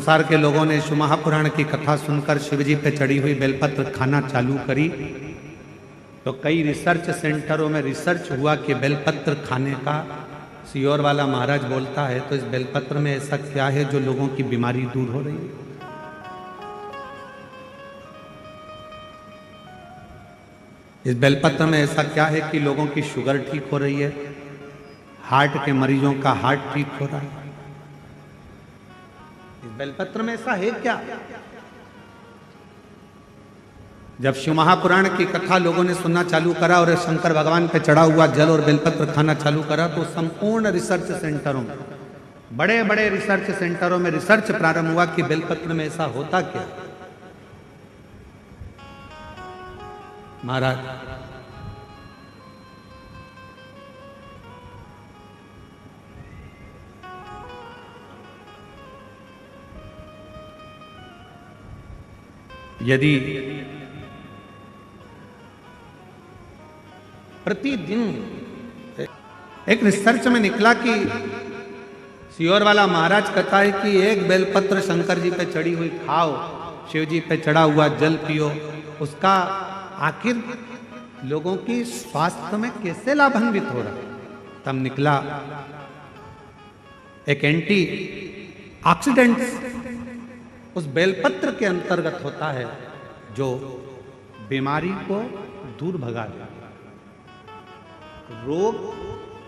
संसार के लोगों ने शिव महापुराण की कथा सुनकर शिवजी पे चढ़ी हुई बेलपत्र खाना चालू करी, तो कई रिसर्च सेंटरों में रिसर्च हुआ कि बेलपत्र खाने का सियोर वाला महाराज बोलता है तो इस बेलपत्र में ऐसा क्या है जो लोगों की बीमारी दूर हो रही है। इस बेलपत्र में ऐसा क्या है कि लोगों की शुगर ठीक हो रही है, हार्ट के मरीजों का हार्ट ठीक हो रहा है। इस बेलपत्र में ऐसा है क्या? जब शिव महापुराण की कथा लोगों ने सुनना चालू करा और शंकर भगवान पे चढ़ा हुआ जल और बेलपत्र खाना चालू करा, तो संपूर्ण रिसर्च सेंटरों में, बड़े बड़े रिसर्च सेंटरों में रिसर्च प्रारंभ हुआ कि बेलपत्र में ऐसा होता क्या। महाराज यदि प्रतिदिन, एक रिसर्च में निकला कि सियोर वाला महाराज कहता है कि एक बेलपत्र शंकर जी पे चढ़ी हुई खाओ, शिव जी पे चढ़ा हुआ जल पियो, उसका आखिर लोगों की स्वास्थ्य में कैसे लाभान्वित हो रहा है। तब निकला एक एंटी ऑक्सीडेंट उस बेलपत्र के अंतर्गत होता है जो बीमारी को दूर भगा देता, रोग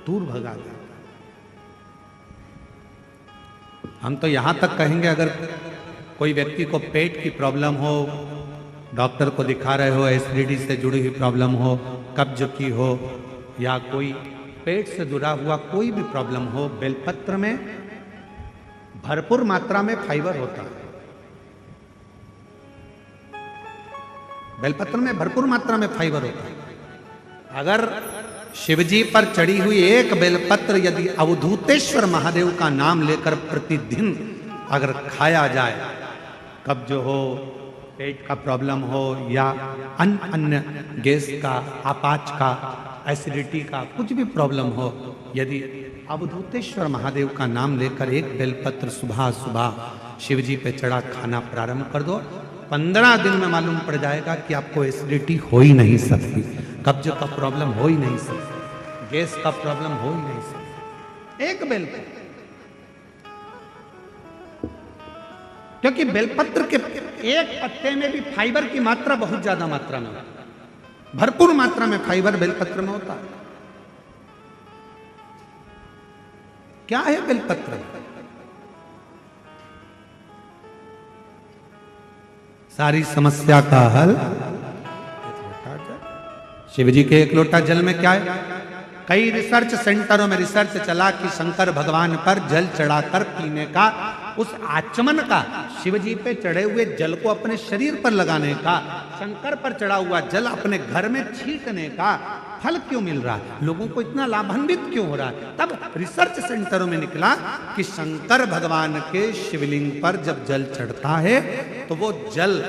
दूर भगा देता। हम तो यहां तक कहेंगे, अगर कोई व्यक्ति को पेट की प्रॉब्लम हो, डॉक्टर को दिखा रहे हो, एसिडिटी से जुड़ी हुई प्रॉब्लम हो, कब्ज की हो, या कोई पेट से जुड़ा हुआ कोई भी प्रॉब्लम हो, बेलपत्र में भरपूर मात्रा में फाइबर होता है। बेलपत्र में भरपूर मात्रा में फाइबर होता है। अगर शिवजी पर चढ़ी हुई एक बेलपत्र यदि अवधूतेश्वर महादेव का नाम लेकर प्रतिदिन अगर खाया जाए, कब्ज हो, पेट का प्रॉब्लम हो, या अन्य गैस का, अपाच का, एसिडिटी का कुछ भी प्रॉब्लम हो, यदि अवधूतेश्वर महादेव का नाम लेकर एक बेलपत्र सुबह सुबह शिवजी पे चढ़ा खाना प्रारंभ कर दो, 15 दिन में मालूम पड़ जाएगा कि आपको एसिडिटी हो ही नहीं सकती, कब्ज का प्रॉब्लम हो ही नहीं सकती, गैस का प्रॉब्लम हो ही नहीं सकती। एक बेलपत्र, क्योंकि बेलपत्र के एक पत्ते में भी फाइबर की मात्रा बहुत ज्यादा मात्रा में, भरपूर मात्रा में फाइबर बेलपत्र में होता है। क्या है बेलपत्र? सारी समस्या का हल शिवजी के एक लोटा जल में क्या है? कई रिसर्च सेंटरों में रिसर्च चला कि शंकर भगवान पर जल चढ़ाकर पीने का, उस आचमन का, शिवजी पे चढ़े हुए जल को अपने शरीर पर लगाने का, शंकर पर चढ़ा हुआ जल अपने घर में छींटने का फल क्यों मिल रहा है, लोगों को इतना लाभान्वित क्यों हो रहा है। तब रिसर्च सेंटरों में निकला कि शंकर भगवान के शिवलिंग पर जब जल चढ़ता है तो वो जल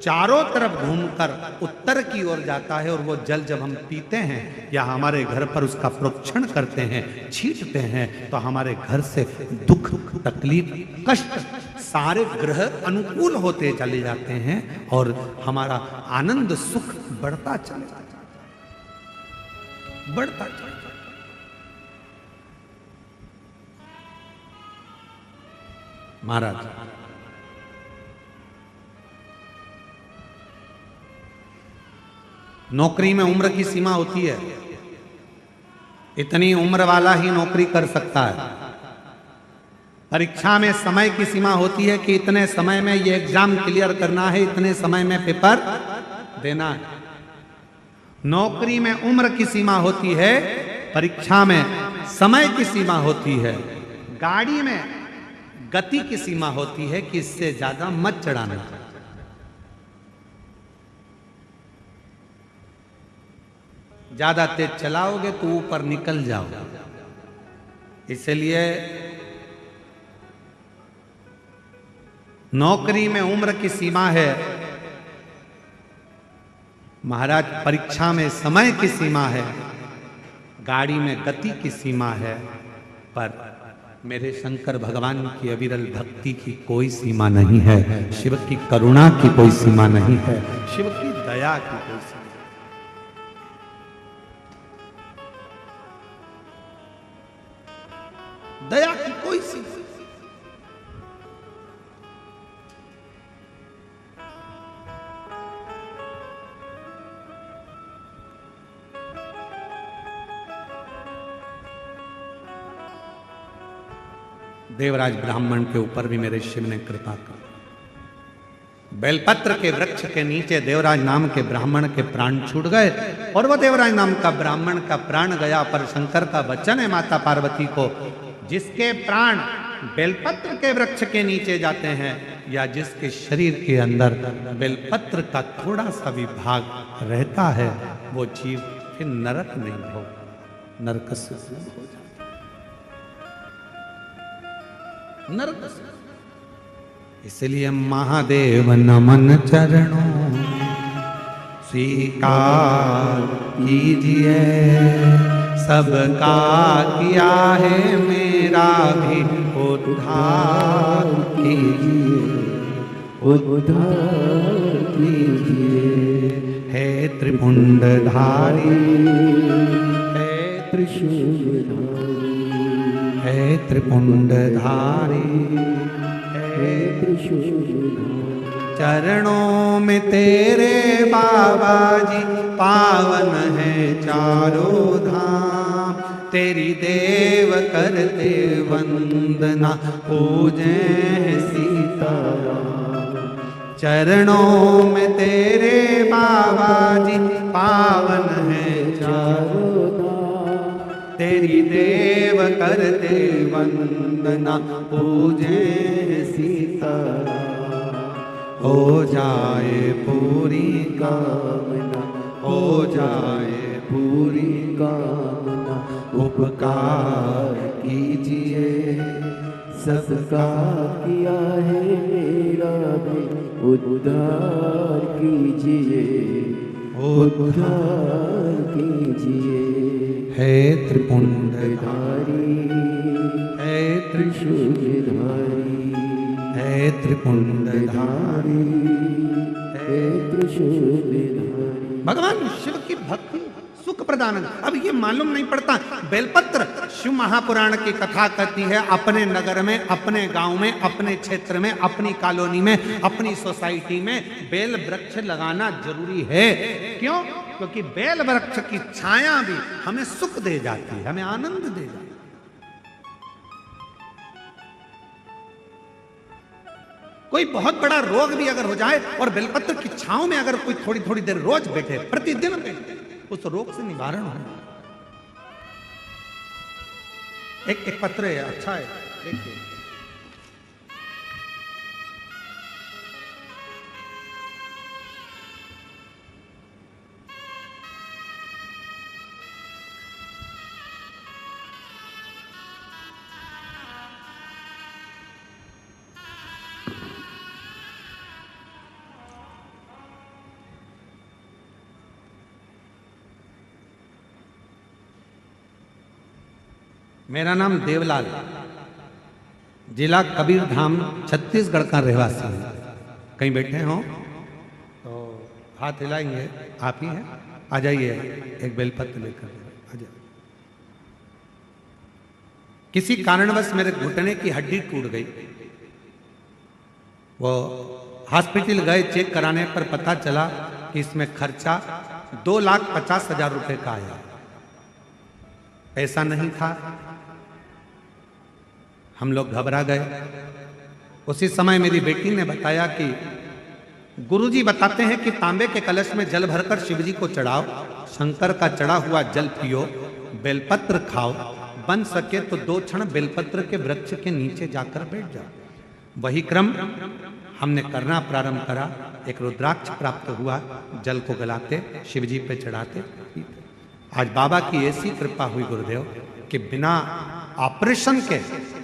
चारों तरफ घूमकर उत्तर की ओर जाता है, और वो जल जब हम पीते हैं या हमारे घर पर उसका प्रोक्षण करते हैं, छींटते हैं, तो हमारे घर से दुख, तकलीफ, कष्ट सारे ग्रह अनुकूल होते चले जाते हैं और हमारा आनंद सुख बढ़ता चले जाता है, बढ़ता चले जाता है। महाराज नौकरी में उम्र की सीमा होती है, इतनी उम्र वाला ही नौकरी कर सकता है। परीक्षा में समय की सीमा होती है कि इतने समय में ये एग्जाम क्लियर करना है, इतने समय में पेपर देना है। नौकरी में उम्र की सीमा होती है, परीक्षा में समय की सीमा होती है, गाड़ी में गति की सीमा होती है कि इससे ज्यादा मत चढ़ाना। ज्यादा तेज चलाओगे तो ऊपर निकल जाओगे। इसलिए नौकरी में उम्र की सीमा है, महाराज परीक्षा में समय की सीमा है, गाड़ी में गति की सीमा है, पर मेरे शंकर भगवान की अविरल भक्ति की कोई सीमा नहीं है, शिव की करुणा की कोई सीमा नहीं है, शिव की दया की कोई सीमा नहीं। दया की कोई सीमा नहीं। देवराज ब्राह्मण के ऊपर भी मेरे शिव ने कृपा कर। बेलपत्र के वृक्ष के नीचे देवराज नाम के ब्राह्मण के प्राण छूट गए और वह देवराज नाम का ब्राह्मण का प्राण गया। पर शंकर का वचन है माता पार्वती को, जिसके प्राण बेलपत्र के वृक्ष के नीचे जाते हैं या जिसके शरीर के अंदर बेलपत्र का थोड़ा सा भी भाग रहता है, वो जीव फिर नरक नहीं हो, नरक से दूर हो जाता, नरक से। इसलिए महादेव नमन चरणों स्वीकार कीजिए, सबका किया है मेरा भी उद्धार कीजिए, उद्धार कीजिए। हे त्रिपुंडधारी, हे त्रिशूलधारी, हे त्रिपुंडधारी, हे त्रिशूलधारी। चरणों में तेरे बाबा जी पावन है चारों धाम, तेरी देव करते वंदना पूजे सीताराम। चरणों में तेरे बाबा जी पावन है चारों धाम, तेरी देव करते वंदना पूजे सीताराम। हो जाए पूरी कामना, हो जाए पूरी कामना, उपकार कीजिए, सबका किया है मेरा भी उद्धार कीजिए, उद्धार कीजिए। हे त्रिपुंडधारी, हे त्रिशूलधारी, हे त्रिपुंडधारी, हे त्रिशूलधारी। भगवान शिव की भक्ति सुख प्रदान। अब ये मालूम नहीं पड़ता, बेलपत्र शिव महापुराण की कथा कहती है, अपने नगर में, अपने गांव में, अपने क्षेत्र में, अपनी कॉलोनी में, अपनी सोसाइटी में बेल वृक्ष लगाना जरूरी है। क्यों? क्योंकि बेल वृक्ष की छाया भी हमें सुख दे जाती है, हमें आनंद दे जाती है। कोई बहुत बड़ा रोग भी अगर हो जाए और बेलपत्र की छांव में अगर कोई थोड़ी थोड़ी देर रोज बैठे, प्रतिदिन बैठे, उस रोग से निवारण हो। एक पत्र है, अच्छा है, देखिए। मेरा नाम देवलाल, जिला कबीरधाम, छत्तीसगढ़ का रहवासी हूँ। कहीं बैठे हों तो हाथ हिलाएंगे, आप ही हैं, आ जाइए, एक बेलपत्र लेकर आ जाइए। किसी कारणवश मेरे घुटने की हड्डी टूट गई। वो हॉस्पिटल गए, चेक कराने पर पता चला कि इसमें खर्चा 2,50,000 रुपए का आया। पैसा नहीं था, हम लोग घबरा गए। उसी समय मेरी बेटी ने बताया कि गुरुजी बताते हैं कि तांबे के कलश में जल भरकर शिवजी को चढ़ाओ, शंकर का चढ़ा हुआ जल पियो, बेलपत्र खाओ, बन सके तो 2 क्षण बेलपत्र के वृक्ष के नीचे जाकर बैठ जाओ। वही क्रम हमने करना प्रारंभ करा। एक रुद्राक्ष प्राप्त हुआ, जल को गलाते, शिवजी पे चढ़ाते। आज बाबा की ऐसी कृपा हुई गुरुदेव कि बिना ऑपरेशन के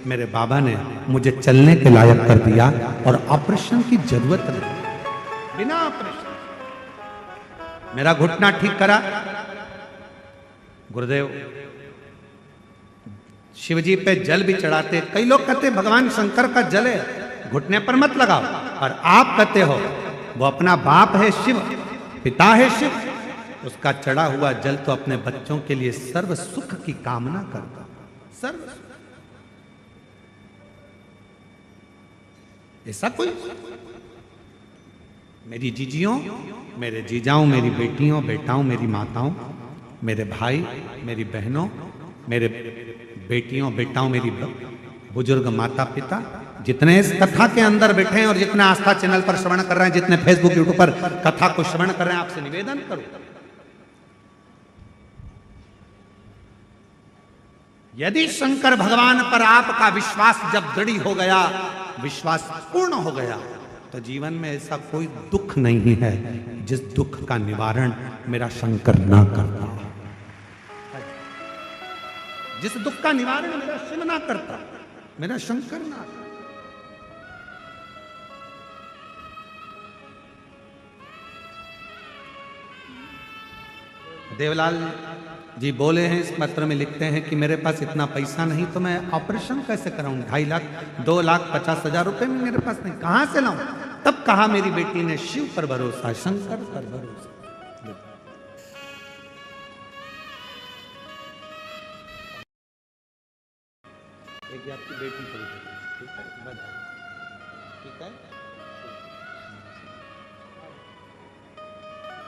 मेरे बाबा ने मुझे चलने के लायक कर दिया और ऑपरेशन की जरूरत नहीं, बिना ऑपरेशन मेरा घुटना ठीक करा। गुरुदेव शिव जी पे जल भी चढ़ाते। कई लोग कहते भगवान शंकर का जल है, घुटने पर मत लगाओ, और आप कहते हो वो अपना बाप है शिव, पिता है शिव, उसका चढ़ा हुआ जल तो अपने बच्चों के लिए सर्व सुख की कामना करता, सर्व सुख। ऐसा कोई? मेरी जीजियों, मेरे जीजाओं, मेरी बेटियों, बेटाओं, मेरी माताओं, मेरे भाई, मेरी बहनों, मेरे बेटियों, बेटाओं, मेरी बुजुर्ग माता पिता, जितने इस कथा के अंदर बैठे हैं और जितने आस्था चैनल पर श्रवण कर रहे हैं, जितने फेसबुक यूट्यूब पर कथा को श्रवण कर रहे हैं, आपसे निवेदन करूं, यदि शंकर भगवान पर आपका विश्वास जब दृढ़ हो गया, विश्वास पूर्ण हो गया, तो जीवन में ऐसा कोई दुख नहीं है जिस दुख का निवारण मेरा शंकर ना करता, जिस दुख का निवारण मेरा शिव ना करता, मेरा शंकर ना करता। देवलाल जी बोले हैं, इस पत्र में लिखते हैं कि मेरे पास इतना पैसा नहीं तो मैं ऑपरेशन कैसे कराऊं, 2.5 लाख 2,50,000 रुपए में मेरे पास नहीं, कहां से लाऊं? तब कहा मेरी बेटी ने शिव पर भरोसा, शंकर पर भरोसा। एक आपकी बेटी पर, ठीक है, बधाई, ठीक है।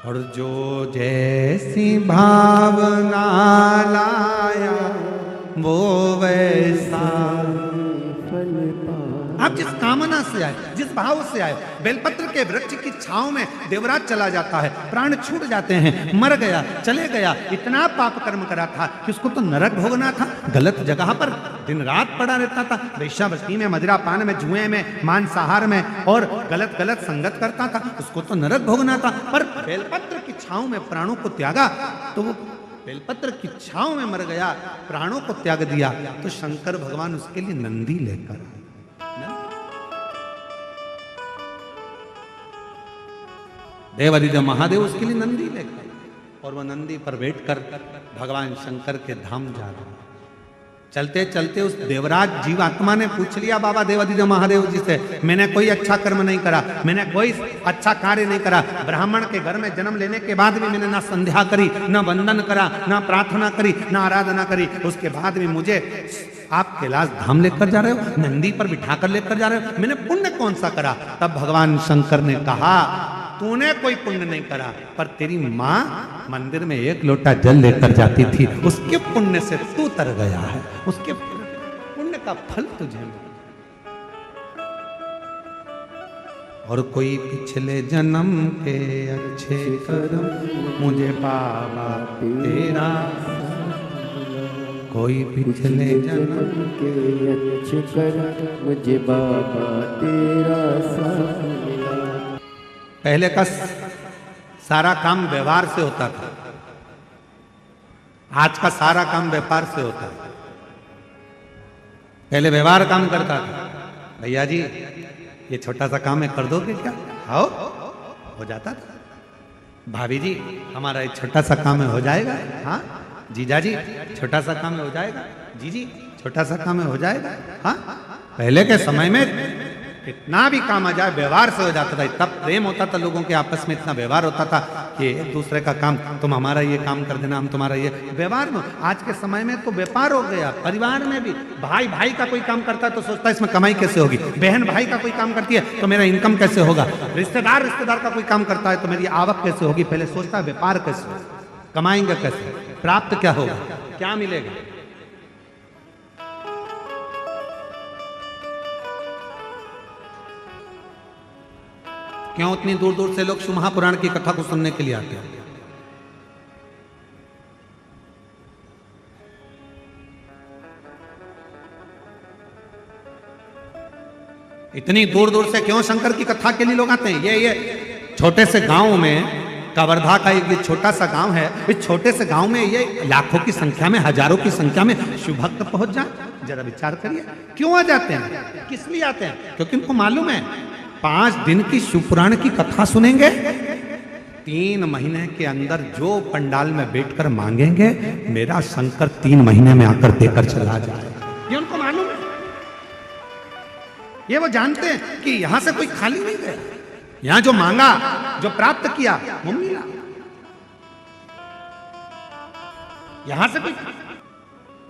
और जो जैसी भावना लाया वो वैसा फल पाया। आप जिस कामना से आए, जिस भाव से आए, बेलपत्र के वृक्ष की छांव में देवराज चला जाता है, प्राण छूट जाते हैं, मर गया, चले गया, इतना पाप कर्म करा था कि उसको तो नरक भोगना था, गलत जगह पर दिन रात पड़ा रहता था, वेश्यावृत्ति में, मदिरा पान में, जुए में, मांसाहार में और गलत गलत संगत करता था, उसको तो नरक भोगना था। पर बेलपत्र की छांव में प्राणों को त्यागा तो वो बेलपत्र की छांव में मर गया, प्राणों को त्याग दिया, तो शंकर भगवान उसके लिए नंदी लेकर आए। देवादिदेव महादेव उसके लिए नंदी लेकर, और वह नंदी पर बैठकर भगवान शंकर के धाम जा रहे हैं। चलते चलते उस देवराज जीवात्मा ने पूछ लिया बाबा देवादिदेव महादेव जी से, मैंने कोई अच्छा कर्म नहीं करा, मैंने कोई अच्छा कार्य नहीं करा, ब्राह्मण के घर में जन्म लेने के बाद भी मैंने ना संध्या करी, ना वंदन करा, ना प्रार्थना करी, ना आराधना करी, उसके बाद भी मुझे आप कैलाश धाम लेकर जा रहे हो, नंदी पर बिठाकर लेकर जा रहे हो, मैंने पुण्य कौन सा करा? तब भगवान शंकर ने कहा, तूने कोई पुण्य नहीं करा, पर तेरी माँ मंदिर में 1 लोटा जल लेकर जाती थी, उसके पुण्य से तू तर गया है, उसके पुण्य का फल तुझे मिला। और कोई पिछले जन्म के अच्छे कर्म मुझे बाबा तेरा, कोई पिछले जन्म के अच्छे कर्म मुझे बाबा तेरा साथ मिला। पहले का सारा काम व्यवहार से होता था, आज का सारा काम व्यापार से होता है। पहले व्यवहार काम करता था, भैया जी ये छोटा सा काम है, कर दोगे क्या? आओ, हो जाता था। भाभी जी हमारा एक छोटा सा काम है, हो जाएगा? हाँ। जीजा जी छोटा सा काम है, हो जाएगा? जी छोटा सा काम है, हो जाएगा? हाँ। पहले के समय में कितना भी काम आ जाए व्यवहार से हो जाता था, इतना प्रेम होता था लोगों के आपस में, इतना व्यवहार होता था कि एक दूसरे का काम, तुम हमारा ये काम कर देना, हम तुम्हारा ये, व्यवहार में। आज के समय में तो व्यापार हो गया, परिवार में भी भाई भाई का कोई काम करता है तो सोचता है इसमें कमाई कैसे होगी, बहन भाई का कोई काम करती है तो मेरा इनकम कैसे होगा, रिश्तेदार का कोई काम करता है तो मेरी आवक कैसे होगी, पहले सोचता है व्यापार कैसे होगा, कमाएंगे कैसे, प्राप्त क्या होगा, क्या मिलेगा। क्यों इतनी दूर दूर से लोग शिव महापुराण की कथा को सुनने के लिए आते हैं? इतनी दूर दूर से क्यों शंकर की कथा के लिए लोग आते हैं? ये छोटे से गांव में, कवर्धा का एक छोटा सा गांव है, इस छोटे से गांव में ये लाखों की संख्या में, हजारों की संख्या में शिव भक्त पहुंच जाए, जरा विचार करिए। क्यों आ जाते हैं, किस लिए आते हैं? क्योंकि उनको मालूम है 5 दिन की शिवपुराण की कथा सुनेंगे, 3 महीने के अंदर जो पंडाल में बैठकर मांगेंगे, मेरा शंकर 3 महीने में आकर देकर चला जाएगा। ये वो जानते हैं कि यहां से कोई खाली नहीं गया, यहां जो मांगा, जो प्राप्त किया वो मिला। यहां से कोई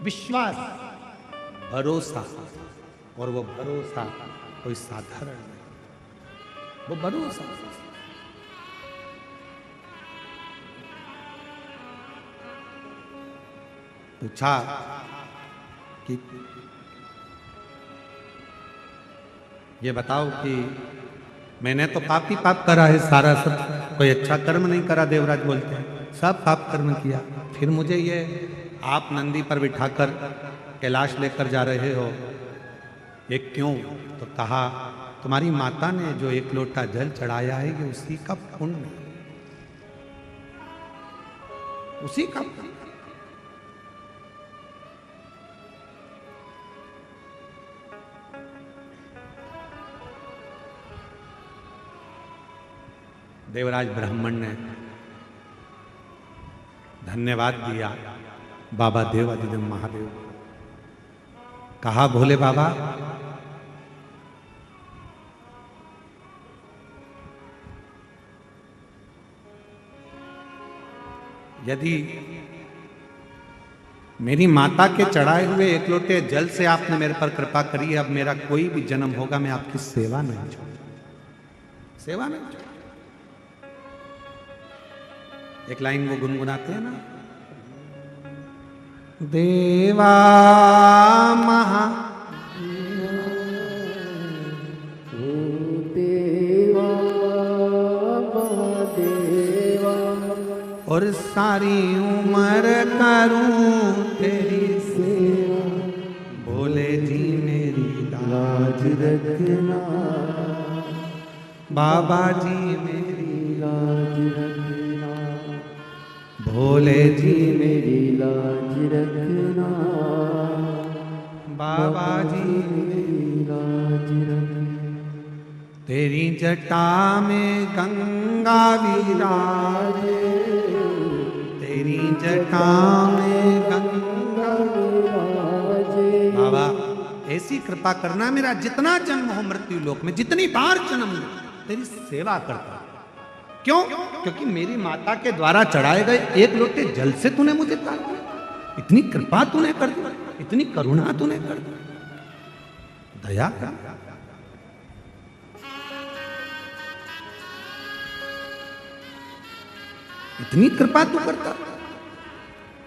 विश्वास, भरोसा, और वो भरोसा कोई साधारण नहीं, वो भरोसा। पूछा कि ये बताओ कि मैंने तो पाप ही पाप करा है सारा, सब कोई अच्छा कर्म नहीं करा। देवराज बोलते हैं सब पाप कर्म किया, फिर मुझे ये आप नंदी पर बिठाकर कैलाश लेकर जा रहे हो, ये क्यों? तो कहा तुम्हारी माता ने जो एक लोटा जल चढ़ाया है ये उसी का पुण्य, उसी का पुण्य। देवराज ब्राह्मण ने धन्यवाद दिया बाबा देवादिदेव महादेव। कहा भोले बाबा यदि मेरी माता के चढ़ाए हुए एक लोटे जल से आपने मेरे पर कृपा करी है, अब मेरा कोई भी जन्म होगा मैं आपकी सेवा नहीं छोड़ूंगा, सेवा नहीं छोड़ूंगा। एक लाइन वो गुनगुनाते हैं ना, देवा महा देवा महादेवा, और सारी उम्र करूं तेरी सेवा, भोले जी मेरी लाज रखना, बाबा जी मेरी लाज रखना, भोले जी मेरी लाज रखना, बाबा जी मेरी लाज रखना। तेरी जटा में गंगा विराजे, तेरी जटा में गंगा विराजे। बाबा ऐसी कृपा करना, मेरा जितना जन्म हो मृत्यु लोक में, जितनी बार जन्म हो तेरी सेवा करता। क्यों? क्योंकि मेरी माता के द्वारा चढ़ाए गए एक लोटे जल से तूने मुझे तार दिया, इतनी कृपा तूने कर दी, इतनी करुणा तूने कर दी, दया कर। इतनी कृपा तू करता,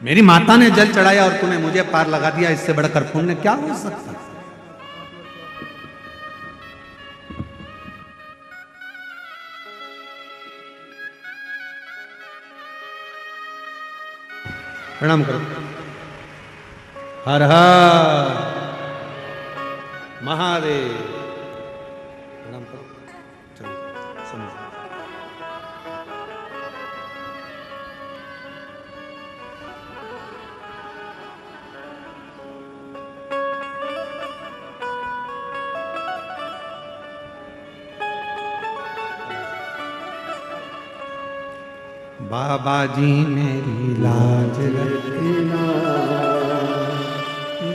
मेरी माता ने जल चढ़ाया और तूने मुझे पार लगा दिया, इससे बढ़कर पुण्य क्या हो सकता? प्रणाम करो। हर हर महादेव। प्रणाम करो। चलो समझो। बाबा जी मेरी लाज रखना,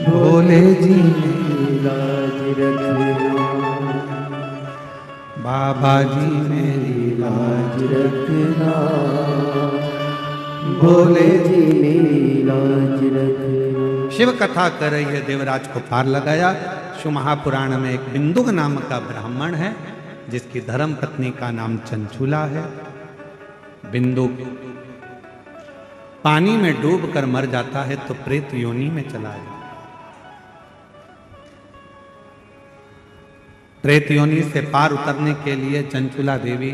भोले जी मेरी लाज रखना, बाबा जी मेरी लाज रखना, भोले जी मेरी लाज रखना। शिव कथा कर रही है, देवराज को पार लगाया। शिव महापुराण में एक बिंदुक नाम का ब्राह्मण है जिसकी धर्म पत्नी का नाम चंचूला है। बिंदुक पानी में डूबकर मर जाता है तो प्रेत योनि में चला जाता है। प्रेत योनि से पार उतरने के लिए चंचूला देवी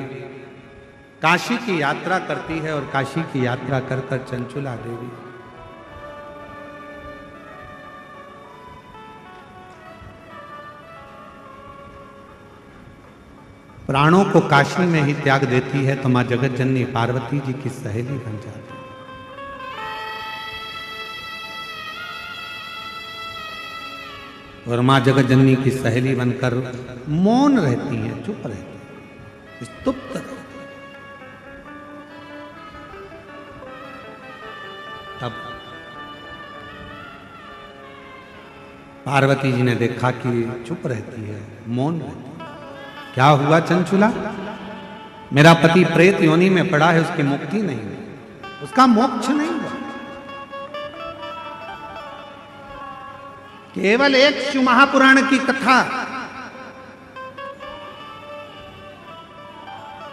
काशी की यात्रा करती है और काशी की यात्रा कर कर चंचूला देवी प्राणों को काशी में ही त्याग देती है तो मां जगत जननी पार्वती जी की सहेली बन जाती है। और मां जगत जननी की सहेली बनकर मौन रहती हैं, चुप रहती हैं, स्तुप्त रहती हैं। तब पार्वती जी ने देखा कि चुप रहती है, मौन रहती है। क्या हुआ चंचुला? मेरा पति प्रेत योनि में पड़ा है, उसकी मुक्ति नहीं हुई, उसका मोक्ष नहीं हुआ। केवल एक शिव महापुराण की कथा,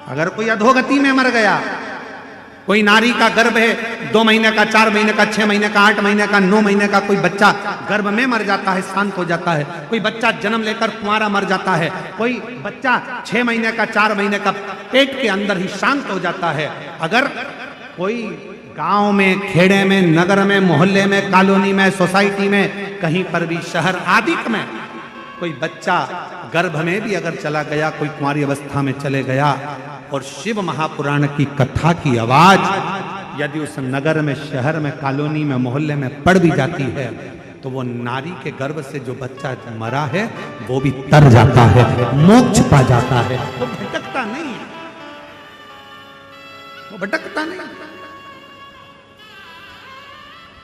अगर कोई अधोगति में मर गया, कोई नारी का गर्भ है, 2 महीने का, 4 महीने का, 6 महीने का, 8 महीने का, 9 महीने का, कोई बच्चा गर्भ में मर जाता है, शांत हो जाता है। कोई बच्चा जन्म लेकर कुंवारा मर जाता है। कोई बच्चा 6 महीने का, 4 महीने का पेट के अंदर ही शांत हो जाता है। अगर कोई गांव में, खेड़े में, नगर में, मोहल्ले में, कॉलोनी में, सोसाइटी में, कहीं पर भी, शहर आदि में कोई बच्चा गर्भ में भी अगर चला गया, कोई कुंवारी अवस्था में चले गया, और शिव महापुराण की कथा की आवाज यदि उस नगर में, शहर में, कॉलोनी में, मोहल्ले में पड़ भी जाती है, तो वो नारी के गर्भ से जो बच्चा मरा है वो भी तर जाता है, मोक्ष पा जाता है। वो भटकता नहीं है, वो भटकता नहीं।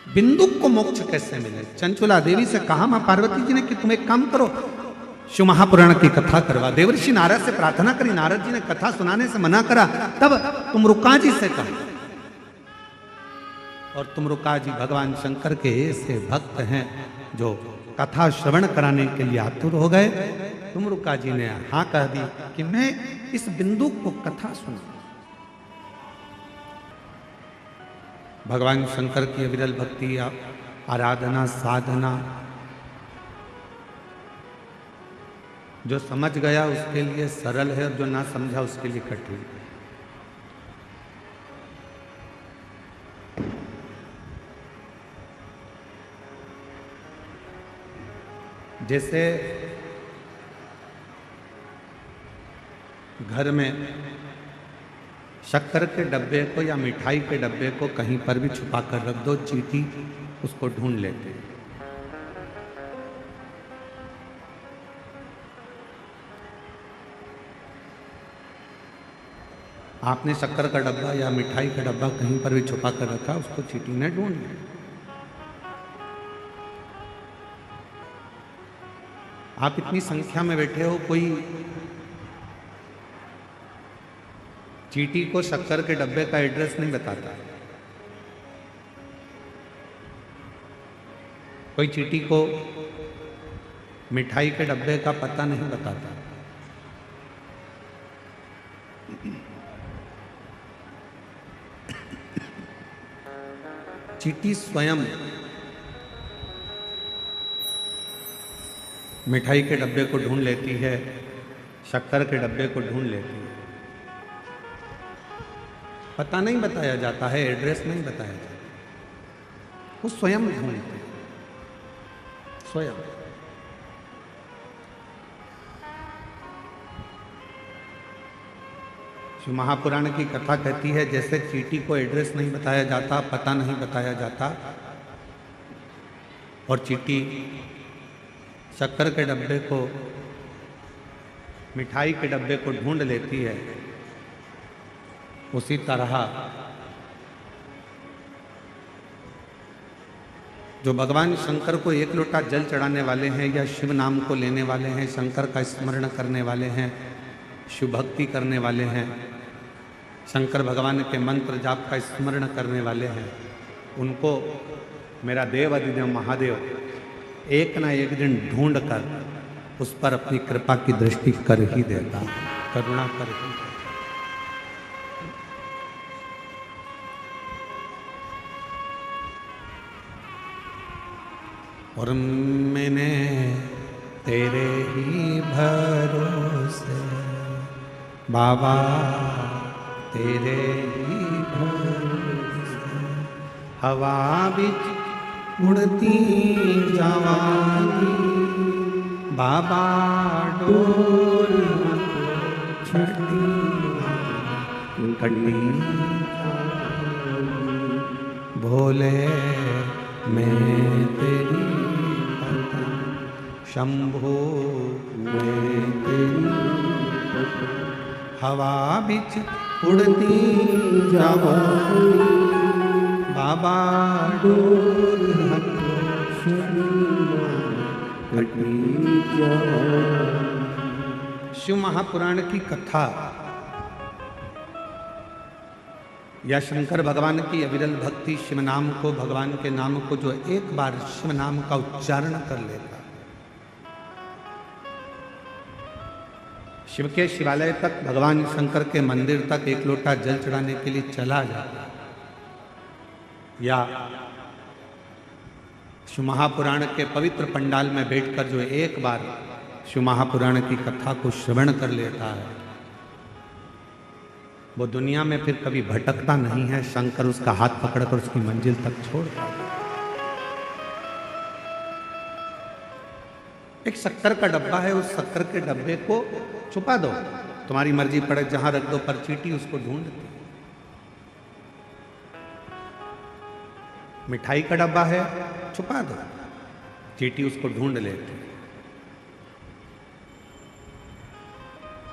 बिंदु को मोक्ष कैसे मिले? चंचुला देवी से कहा मां पार्वती जी ने कि तुम एक काम करो, शिव महापुराण की कथा करवा। देवर्षि नारद से प्रार्थना करी, नारद जी ने कथा सुनाने से मना करा। तब तुम रुका जी से कहा, और तुम रुका जी भगवान शंकर के ऐसे भक्त हैं जो कथा श्रवण कराने के लिए आतुर हो गए। तुम रुका जी ने हाँ कह दी कि मैं इस बिंदु को कथा सुना। भगवान शंकर की अविरल भक्ति, आराधना, साधना, जो समझ गया उसके लिए सरल है, और जो ना समझा उसके लिए कठिन है। जैसे घर में शक्कर के डब्बे को या मिठाई के डब्बे को कहीं पर भी छुपा कर रख दो, चींटी उसको ढूंढ लेते हैं। आपने शक्कर का डब्बा या मिठाई का डब्बा कहीं पर भी छुपा कर रखा, उसको चींटी ने ढूंढ लिया। आप इतनी संख्या में बैठे हो, कोई चींटी को शक्कर के डब्बे का एड्रेस नहीं बताता, कोई चींटी को मिठाई के डब्बे का पता नहीं बताता। चींटी स्वयं मिठाई के डब्बे को ढूंढ लेती है, शक्कर के डब्बे को ढूंढ लेती है। पता नहीं बताया जाता है, एड्रेस नहीं बताया जाता, वो स्वयं ढूंढते हैं, स्वयं। शिव महापुराण की कथा कहती है, जैसे चींटी को एड्रेस नहीं बताया जाता, पता नहीं बताया जाता, और चींटी शक्कर के डब्बे को, मिठाई के डब्बे को ढूंढ लेती है, उसी तरह जो भगवान शंकर को 1 लोटा जल चढ़ाने वाले हैं, या शिव नाम को लेने वाले हैं, शंकर का स्मरण करने वाले हैं, शिव भक्ति करने वाले हैं, शंकर भगवान के मंत्र जाप का स्मरण करने वाले हैं, उनको मेरा देव अधिदेव महादेव एक ना एक दिन ढूंढ कर उस पर अपनी कृपा की दृष्टि कर ही देता, करुणा कर ही देता। और मैंने तेरे ही भरोसे बाबा, तेरे ही भरोसे हवा बिच उड़ती जवानी, बाबा डोर छठी कटी, भोले मैं तेरी पता, शंभो मैं तेरी पता, हवा बिच उड़ती जवानी, बाबा डोर कटी जाए। शिव महापुराण की कथा या शंकर भगवान की अविरल भक्ति शिव नाम को, भगवान के नाम को जो एक बार शिव नाम का उच्चारण कर लेता, शिव के शिवालय तक, भगवान शंकर के मंदिर तक एक लोटा जल चढ़ाने के लिए चला जाता, या शिव महापुराण के पवित्र पंडाल में बैठकर जो एक बार शिव महापुराण की कथा को श्रवण कर लेता है, वो दुनिया में फिर कभी भटकता नहीं है। शंकर उसका हाथ पकड़कर उसकी मंजिल तक छोड़ता है। एक शक्कर का डब्बा है, उस शक्कर के डब्बे को छुपा दो, तुम्हारी मर्जी पड़े जहां रख दो, पर चींटी उसको ढूंढती। मिठाई का डब्बा है, छुपा दो, चींटी उसको ढूंढ लेती।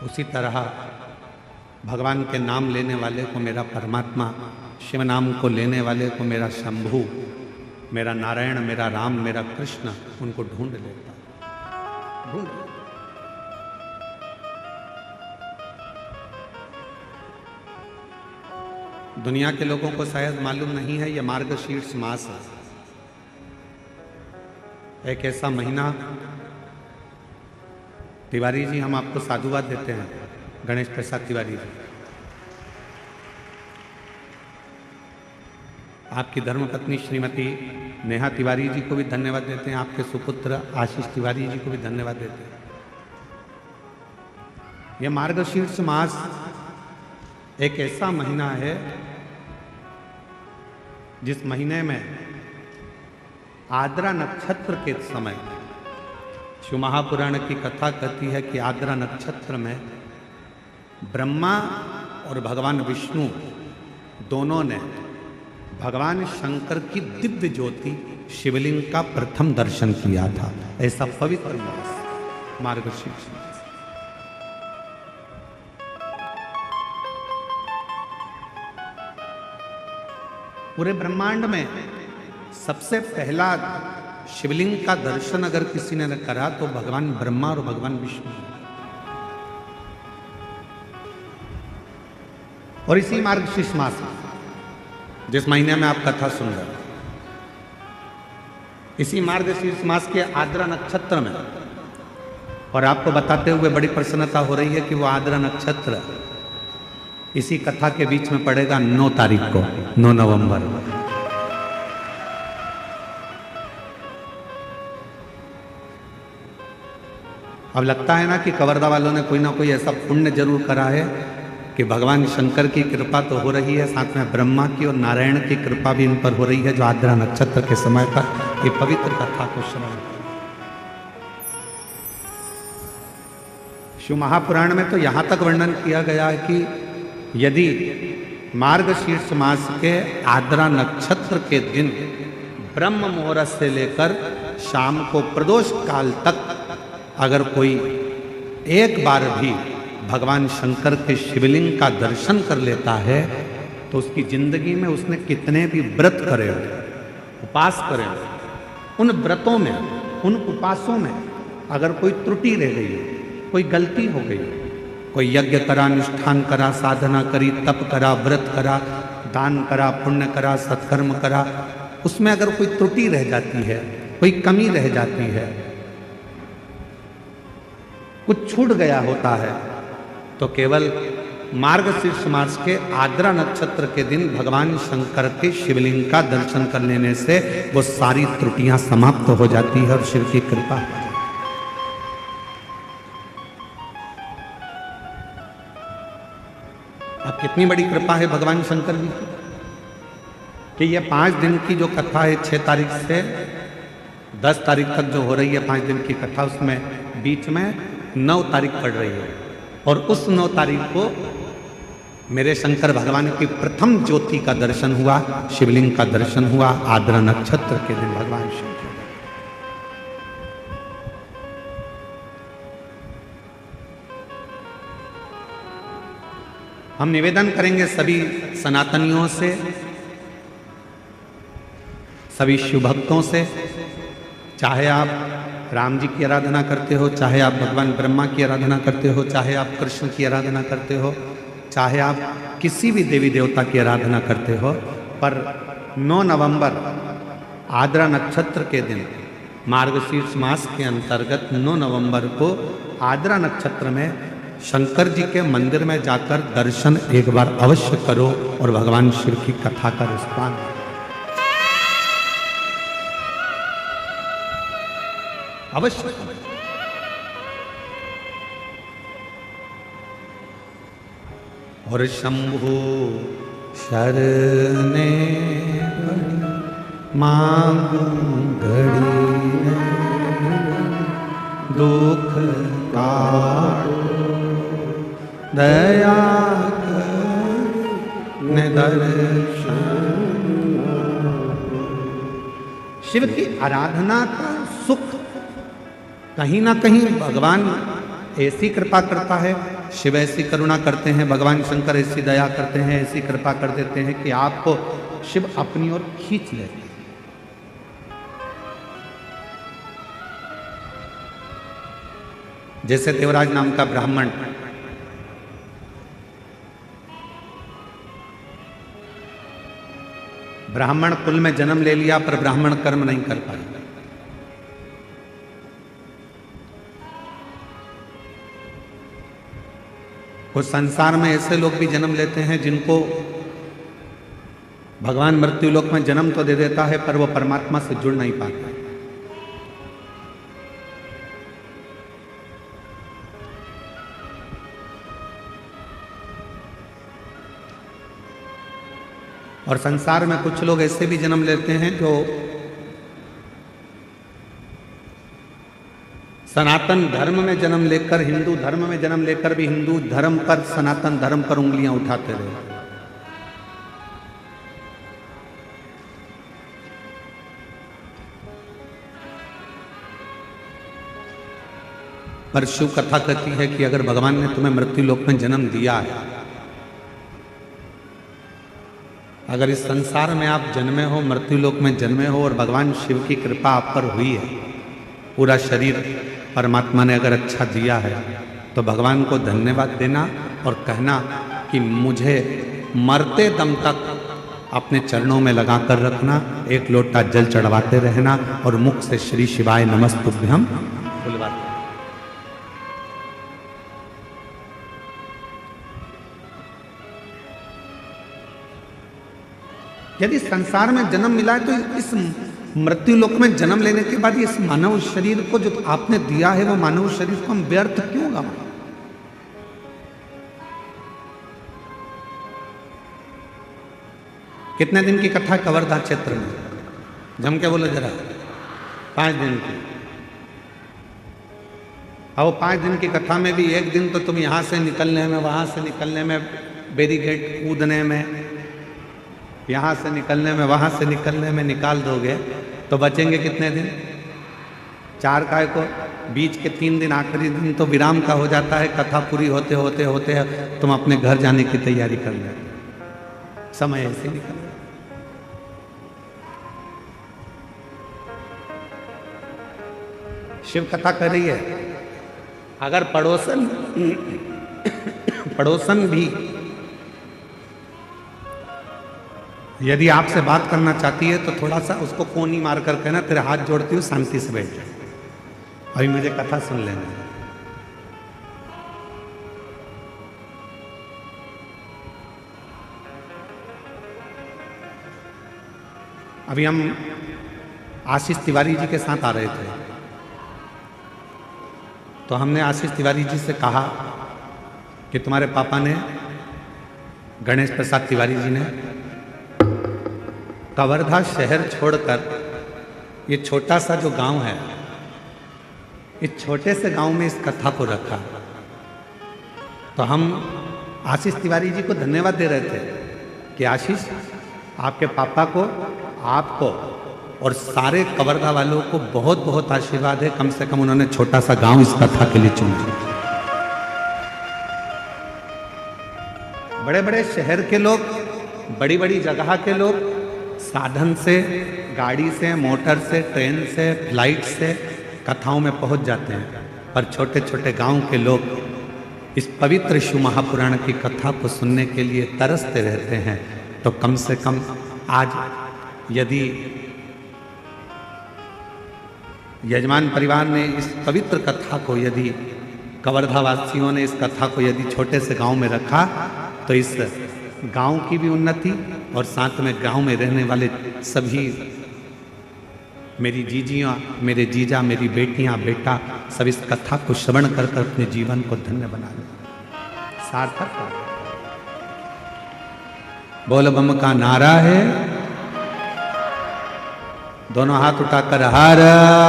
उसी तरह भगवान के नाम लेने वाले को मेरा परमात्मा, शिव नाम को लेने वाले को मेरा शंभु, मेरा नारायण, मेरा राम, मेरा कृष्ण, उनको ढूंढ लेता, ढूंढ। दुनिया के लोगों को शायद मालूम नहीं है, यह मार्गशीर्ष मास है, एक ऐसा महीना। तिवारी जी, हम आपको साधुवाद देते हैं, गणेश प्रसाद तिवारी जी। आपकी धर्मपत्नी श्रीमती नेहा तिवारी जी को भी धन्यवाद देते हैं, आपके सुपुत्र आशीष तिवारी जी को भी धन्यवाद देते हैं। यह मार्गशीर्ष मास एक ऐसा महीना है जिस महीने में आद्रा नक्षत्र के समय, शिव महापुराण की कथा कहती है कि आद्रा नक्षत्र में ब्रह्मा और भगवान विष्णु दोनों ने भगवान शंकर की दिव्य ज्योति शिवलिंग का प्रथम दर्शन किया था। ऐसा पवित्र मास मार्गशीर्ष मास। पूरे ब्रह्मांड में सबसे पहला शिवलिंग का दर्शन अगर किसी ने करा तो भगवान ब्रह्मा और भगवान विष्णु। और इसी मार्गशीर्ष मास में, जिस महीने में आप कथा सुन रहे हैं, इसी मार्गशीर्ष मास के आद्रा नक्षत्र में, और आपको बताते हुए बड़ी प्रसन्नता हो रही है कि वो आद्रा नक्षत्र इसी कथा के बीच में पड़ेगा 9 तारीख को, 9 नवंबर। अब लगता है ना कि कवर्धा वालों ने कोई ना कोई ऐसा पुण्य जरूर करा है कि भगवान शंकर की कृपा तो हो रही है, साथ में ब्रह्मा की और नारायण की कृपा भी इन पर हो रही है, जो आद्रा नक्षत्र के समय पर ये पवित्र कथा को श्रवण। शिव महापुराण में तो यहाँ तक वर्णन किया गया है कि यदि मार्गशीर्ष मास के आद्रा नक्षत्र के दिन ब्रह्म मुहूर्त से लेकर शाम को प्रदोष काल तक अगर कोई एक बार भी भगवान शंकर के शिवलिंग का दर्शन कर लेता है तो उसकी जिंदगी में उसने कितने भी व्रत करे हो, उपास करे हो, उन व्रतों में, उन उपासों में अगर कोई त्रुटि रह गई, कोई गलती हो गई, कोई यज्ञ करा, अनुष्ठान करा, साधना करी, तप करा, व्रत करा, दान करा, पुण्य करा, सत्कर्म करा, उसमें अगर कोई त्रुटि रह जाती है, कोई कमी रह जाती है, कुछ छूट गया होता है, तो केवल मार्गशीर्ष मास के आद्रा नक्षत्र के दिन भगवान शंकर के शिवलिंग का दर्शन कर लेने से वो सारी त्रुटियां समाप्त हो जाती है और शिव की कृपा। अब कितनी बड़ी कृपा है भगवान शंकर जी की कि ये 5 दिन की जो कथा है, 6 तारीख से 10 तारीख तक जो हो रही है 5 दिन की कथा, उसमें बीच में 9 तारीख पड़ रही है, और उस 9 तारीख को मेरे शंकर भगवान की प्रथम ज्योति का दर्शन हुआ, शिवलिंग का दर्शन हुआ आद्रा नक्षत्र के दिन भगवान शंकर। हम निवेदन करेंगे सभी सनातनियों से, सभी शिव भक्तों से, चाहे आप राम जी की आराधना करते हो, चाहे आप भगवान ब्रह्मा की आराधना करते हो, चाहे आप कृष्ण की आराधना करते हो, चाहे आप किसी भी देवी देवता की आराधना करते हो, पर 9 नवंबर आद्रा नक्षत्र के दिन मार्गशीर्ष मास के अंतर्गत 9 नवंबर को आद्रा नक्षत्र में शंकर जी के मंदिर में जाकर दर्शन एक बार अवश्य करो और भगवान शिव की कथा का रिस्पान। अवश्य और शंभु शरणे मांगू घड़ी दुख काटो दया कर दर्शन। शिव की आराधना का सुख कहीं ना कहीं भगवान ऐसी कृपा करता है, शिव ऐसी करुणा करते हैं, भगवान शंकर ऐसी दया करते हैं, ऐसी कृपा कर देते हैं कि आपको शिव अपनी ओर खींच लेते हैं। जैसे देवराज नाम का ब्राह्मण ब्राह्मण कुल में जन्म ले लिया पर ब्राह्मण कर्म नहीं कर पाया। उस संसार में ऐसे लोग भी जन्म लेते हैं जिनको भगवान मृत्यु लोक में जन्म तो दे देता है पर वो परमात्मा से जुड़ नहीं पाता। और संसार में कुछ लोग ऐसे भी जन्म लेते हैं जो सनातन धर्म में जन्म लेकर, हिंदू धर्म में जन्म लेकर भी हिंदू धर्म पर, सनातन धर्म पर उंगलियां उठाते रहे। पर शिव कथा कहती है कि अगर भगवान ने तुम्हें मृत्यु लोक में जन्म दिया है, अगर इस संसार में आप जन्मे हो, मृत्यु लोक में जन्मे हो और भगवान शिव की कृपा आप पर हुई है, पूरा शरीर परमात्मा ने अगर अच्छा दिया है, तो भगवान को धन्यवाद देना और कहना कि मुझे मरते दम तक अपने चरणों में लगा कर रखना, एक लोटा जल चढ़वाते रहना और मुख से श्री शिवाय नमस्तुभ्यम बुलवाते। यदि संसार में जन्म मिला है तो इस मृत्यु लोक में जन्म लेने के बाद इस मानव शरीर को जो आपने दिया है, वो मानव शरीर को हम व्यर्थ क्यों गवाएं? कितने दिन की कथा कवर्धा क्षेत्र में? जम के बोलो जरा। 5 दिन की। अब 5 दिन की कथा में भी एक दिन तो तुम यहां से निकलने में, वहां से निकलने में, बैरिकेड कूदने में, यहां से निकलने में, वहां से निकलने में निकाल दोगे तो बचेंगे कितने दिन? 4 काय को बीच के 3 दिन, आखिरी दिन तो विराम का हो जाता है। कथा पूरी होते होते होते तुम अपने घर जाने की तैयारी कर ले, समय ऐसे निकल। शिव कथा कर रही है, अगर पड़ोसन भी यदि आपसे बात करना चाहती है तो थोड़ा सा उसको कोनी मार कर कहना, तेरे हाथ जोड़ती हूँ, शांति से बैठ जाए, अभी मुझे कथा सुन लेना। अभी हम आशीष तिवारी जी के साथ आ रहे थे, तो हमने आशीष तिवारी जी से कहा कि तुम्हारे पापा ने, गणेश प्रसाद तिवारी जी ने, कवर्धा शहर छोड़कर ये छोटा सा जो गांव है, इस छोटे से गांव में इस कथा को रखा। तो हम आशीष तिवारी जी को धन्यवाद दे रहे थे कि आशीष, आपके पापा को, आपको और सारे कवर्धा वालों को बहुत बहुत आशीर्वाद है, कम से कम उन्होंने छोटा सा गांव इस कथा के लिए चुना। बड़े बड़े शहर के लोग, बड़ी बड़ी जगह के लोग साधन से, गाड़ी से, मोटर से, ट्रेन से, फ्लाइट से कथाओं में पहुंच जाते हैं, पर छोटे छोटे गांव के लोग इस पवित्र शिव महापुराण की कथा को सुनने के लिए तरसते रहते हैं। तो कम से कम आज यदि यजमान परिवार ने इस पवित्र कथा को, यदि कवर्धा वासियों ने इस कथा को यदि छोटे से गांव में रखा, तो इस गांव की भी उन्नति और साथ में गांव में रहने वाले सभी, मेरी जीजियाँ, मेरे जीजा, मेरी बेटियां, बेटा, सब इस कथा को श्रवण कर कर अपने जीवन को धन्य बना ले, सार्थक हो। बोल बम का नारा है, दोनों हाथ उठाकर हर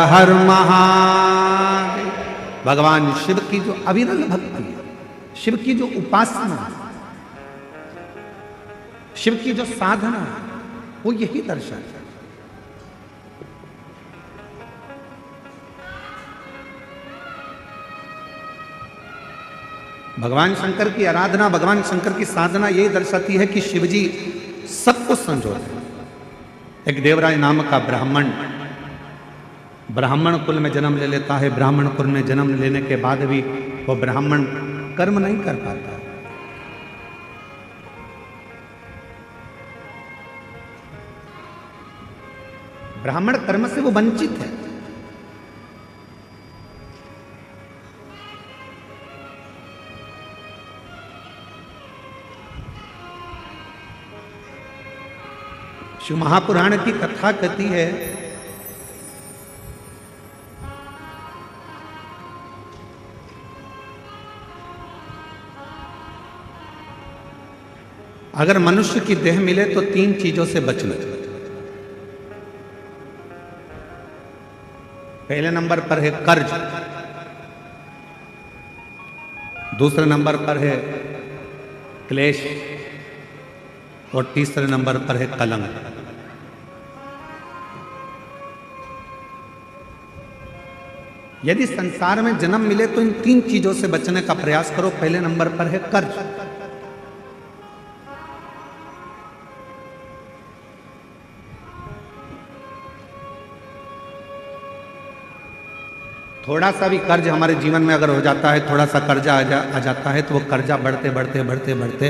हर महादेव। भगवान शिव की जो अविरल भक्ति है, शिव की जो उपासना है, शिव की जो साधना है, वो यही दर्शन है। भगवान शंकर की आराधना, भगवान शंकर की साधना यही दर्शाती है कि शिवजी सब कुछ संजोते हैं। एक देवराज नाम का ब्राह्मण कुल में जन्म ले लेता है। ब्राह्मण कुल में जन्म लेने के बाद भी वो ब्राह्मण कर्म नहीं कर पाता। ब्राह्मण कर्म से वो वंचित है। शिव महापुराण की कथा कहती है अगर मनुष्य की देह मिले तो 3 चीजों से बचना। पहले नंबर पर है कर्ज, दूसरे नंबर पर है क्लेश और तीसरे नंबर पर है कलंक। यदि संसार में जन्म मिले तो इन 3 चीजों से बचने का प्रयास करो। पहले नंबर पर है कर्ज। थोड़ा सा भी कर्ज हमारे जीवन में अगर हो जाता है, थोड़ा सा कर्जा आ जाता है, तो वो कर्जा बढ़ते बढ़ते बढ़ते बढ़ते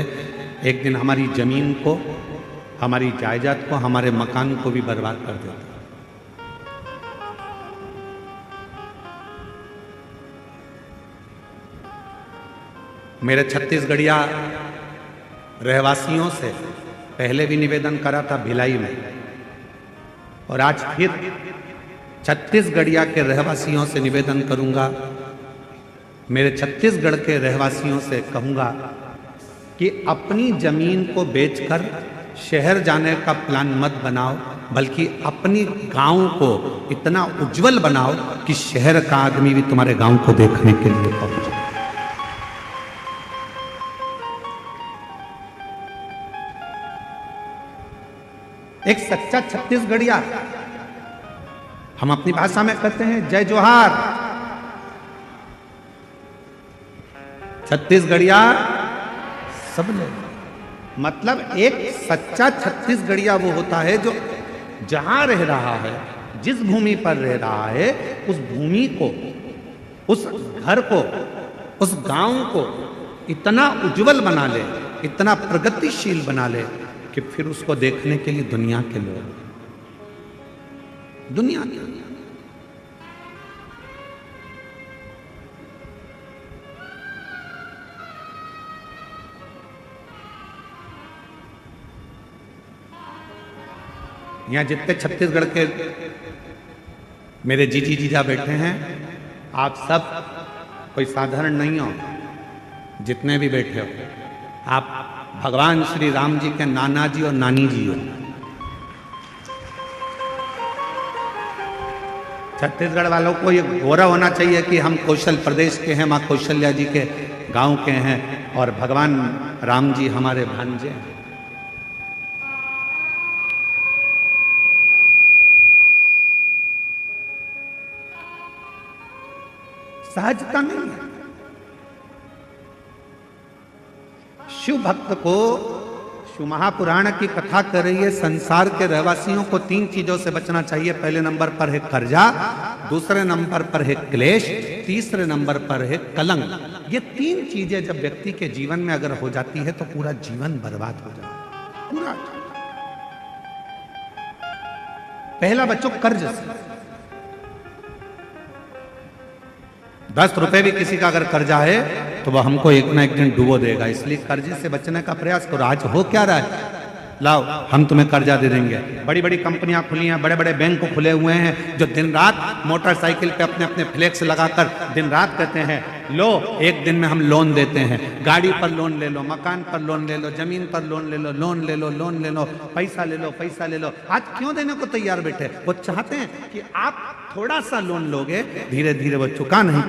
एक दिन हमारी जमीन को, हमारी जायदाद को, हमारे मकान को भी बर्बाद कर देता है। मेरे छत्तीसगढ़िया रहवासियों से पहले भी निवेदन करा था भिलाई में, और आज फिर छत्तीसगढ़िया के रहवासियों से निवेदन करूंगा, मेरे छत्तीसगढ़ के रहवासियों से कहूंगा कि अपनी जमीन को बेचकर शहर जाने का प्लान मत बनाओ, बल्कि अपनी गांव को इतना उज्जवल बनाओ कि शहर का आदमी भी तुम्हारे गांव को देखने के लिए पहुंचे। एक सच्चा छत्तीसगढ़िया, हम अपनी भाषा में कहते हैं जय जोहार। छत्तीसगढ़िया सब लोग, मतलब एक सच्चा छत्तीसगढ़िया वो होता है जो जहां रह रहा है, जिस भूमि पर रह रहा है, उस भूमि को, उस घर को, उस गांव को इतना उज्जवल बना ले, इतना प्रगतिशील बना ले कि फिर उसको देखने के लिए दुनिया के लोग, दुनिया के यहाँ जितने छत्तीसगढ़ के मेरे जीजी जीजा बैठे हैं, आप सब कोई साधारण नहीं हो। जितने भी बैठे हो, आप भगवान श्री राम जी के नाना जी और नानी जी हो। छत्तीसगढ़ वालों को ये गौरव होना चाहिए कि हम कौशल प्रदेश के हैं, माँ कौशल्या जी के गांव के हैं, और भगवान राम जी हमारे भांजे हैं। सहजता नहीं है। शिव भक्त को शिव महापुराण की कथा कर रही है संसार के रहवासियों को 3 चीजों से बचना चाहिए। पहले नंबर पर है कर्जा, दूसरे नंबर पर है क्लेश, तीसरे नंबर पर है कलंक। ये 3 चीजें जब व्यक्ति के जीवन में अगर हो जाती है तो पूरा जीवन बर्बाद हो जाता है, पूरा। पहला बच्चों कर्ज से। 10 रुपए भी किसी का अगर कर्जा है तो वह हमको एक ना एक दिन डुबो देगा, इसलिए कर्जे से बचने का प्रयास करो। आज हो क्या रहा है, लाओ हम तुम्हें कर्जा दे देंगे। बड़ी बड़ी कंपनियां खुली हैं, बड़े बड़े बैंक खुले हुए हैं, जो दिन रात मोटरसाइकिल पे अपने अपने फ्लेक्स लगाकर दिन रात कहते हैं लो एक दिन में हम लोन देते हैं। गाड़ी पर लोन ले लो, मकान पर लोन ले लो, जमीन पर लोन ले लो, लोन ले लो, लोन ले लो, पैसा ले लो, पैसा ले लो। आज क्यों देने को तैयार बैठे? वो चाहते हैं कि आप थोड़ा सा लोन लोगे, धीरे धीरे वो चुका नहीं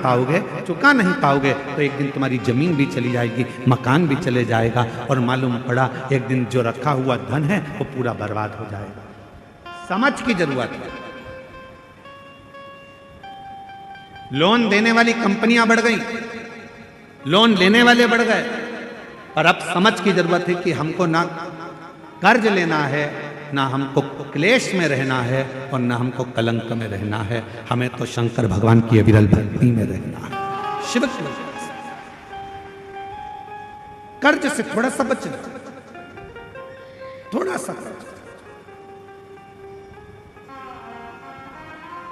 पाओगे तो एक दिन तुम्हारी जमीन भी चली जाएगी, मकान भी चले जाएगा, और मालूम पड़ा एक दिन जो रखा हुआ धन है वो पूरा बर्बाद हो जाएगा। समझ की जरूरत है। लोन देने वाली कंपनियां बढ़ गई, लोन लेने वाले बढ़ गए, पर अब समझ की जरूरत है कि हमको ना कर्ज लेना है, ना हमको क्लेश में रहना है, और ना हमको कलंक में रहना है। हमें तो शंकर भगवान की अविरल भक्ति में रहना है, शिव की वजह से। कर्ज से थोड़ा सा बच जाओ, थोड़ा सा।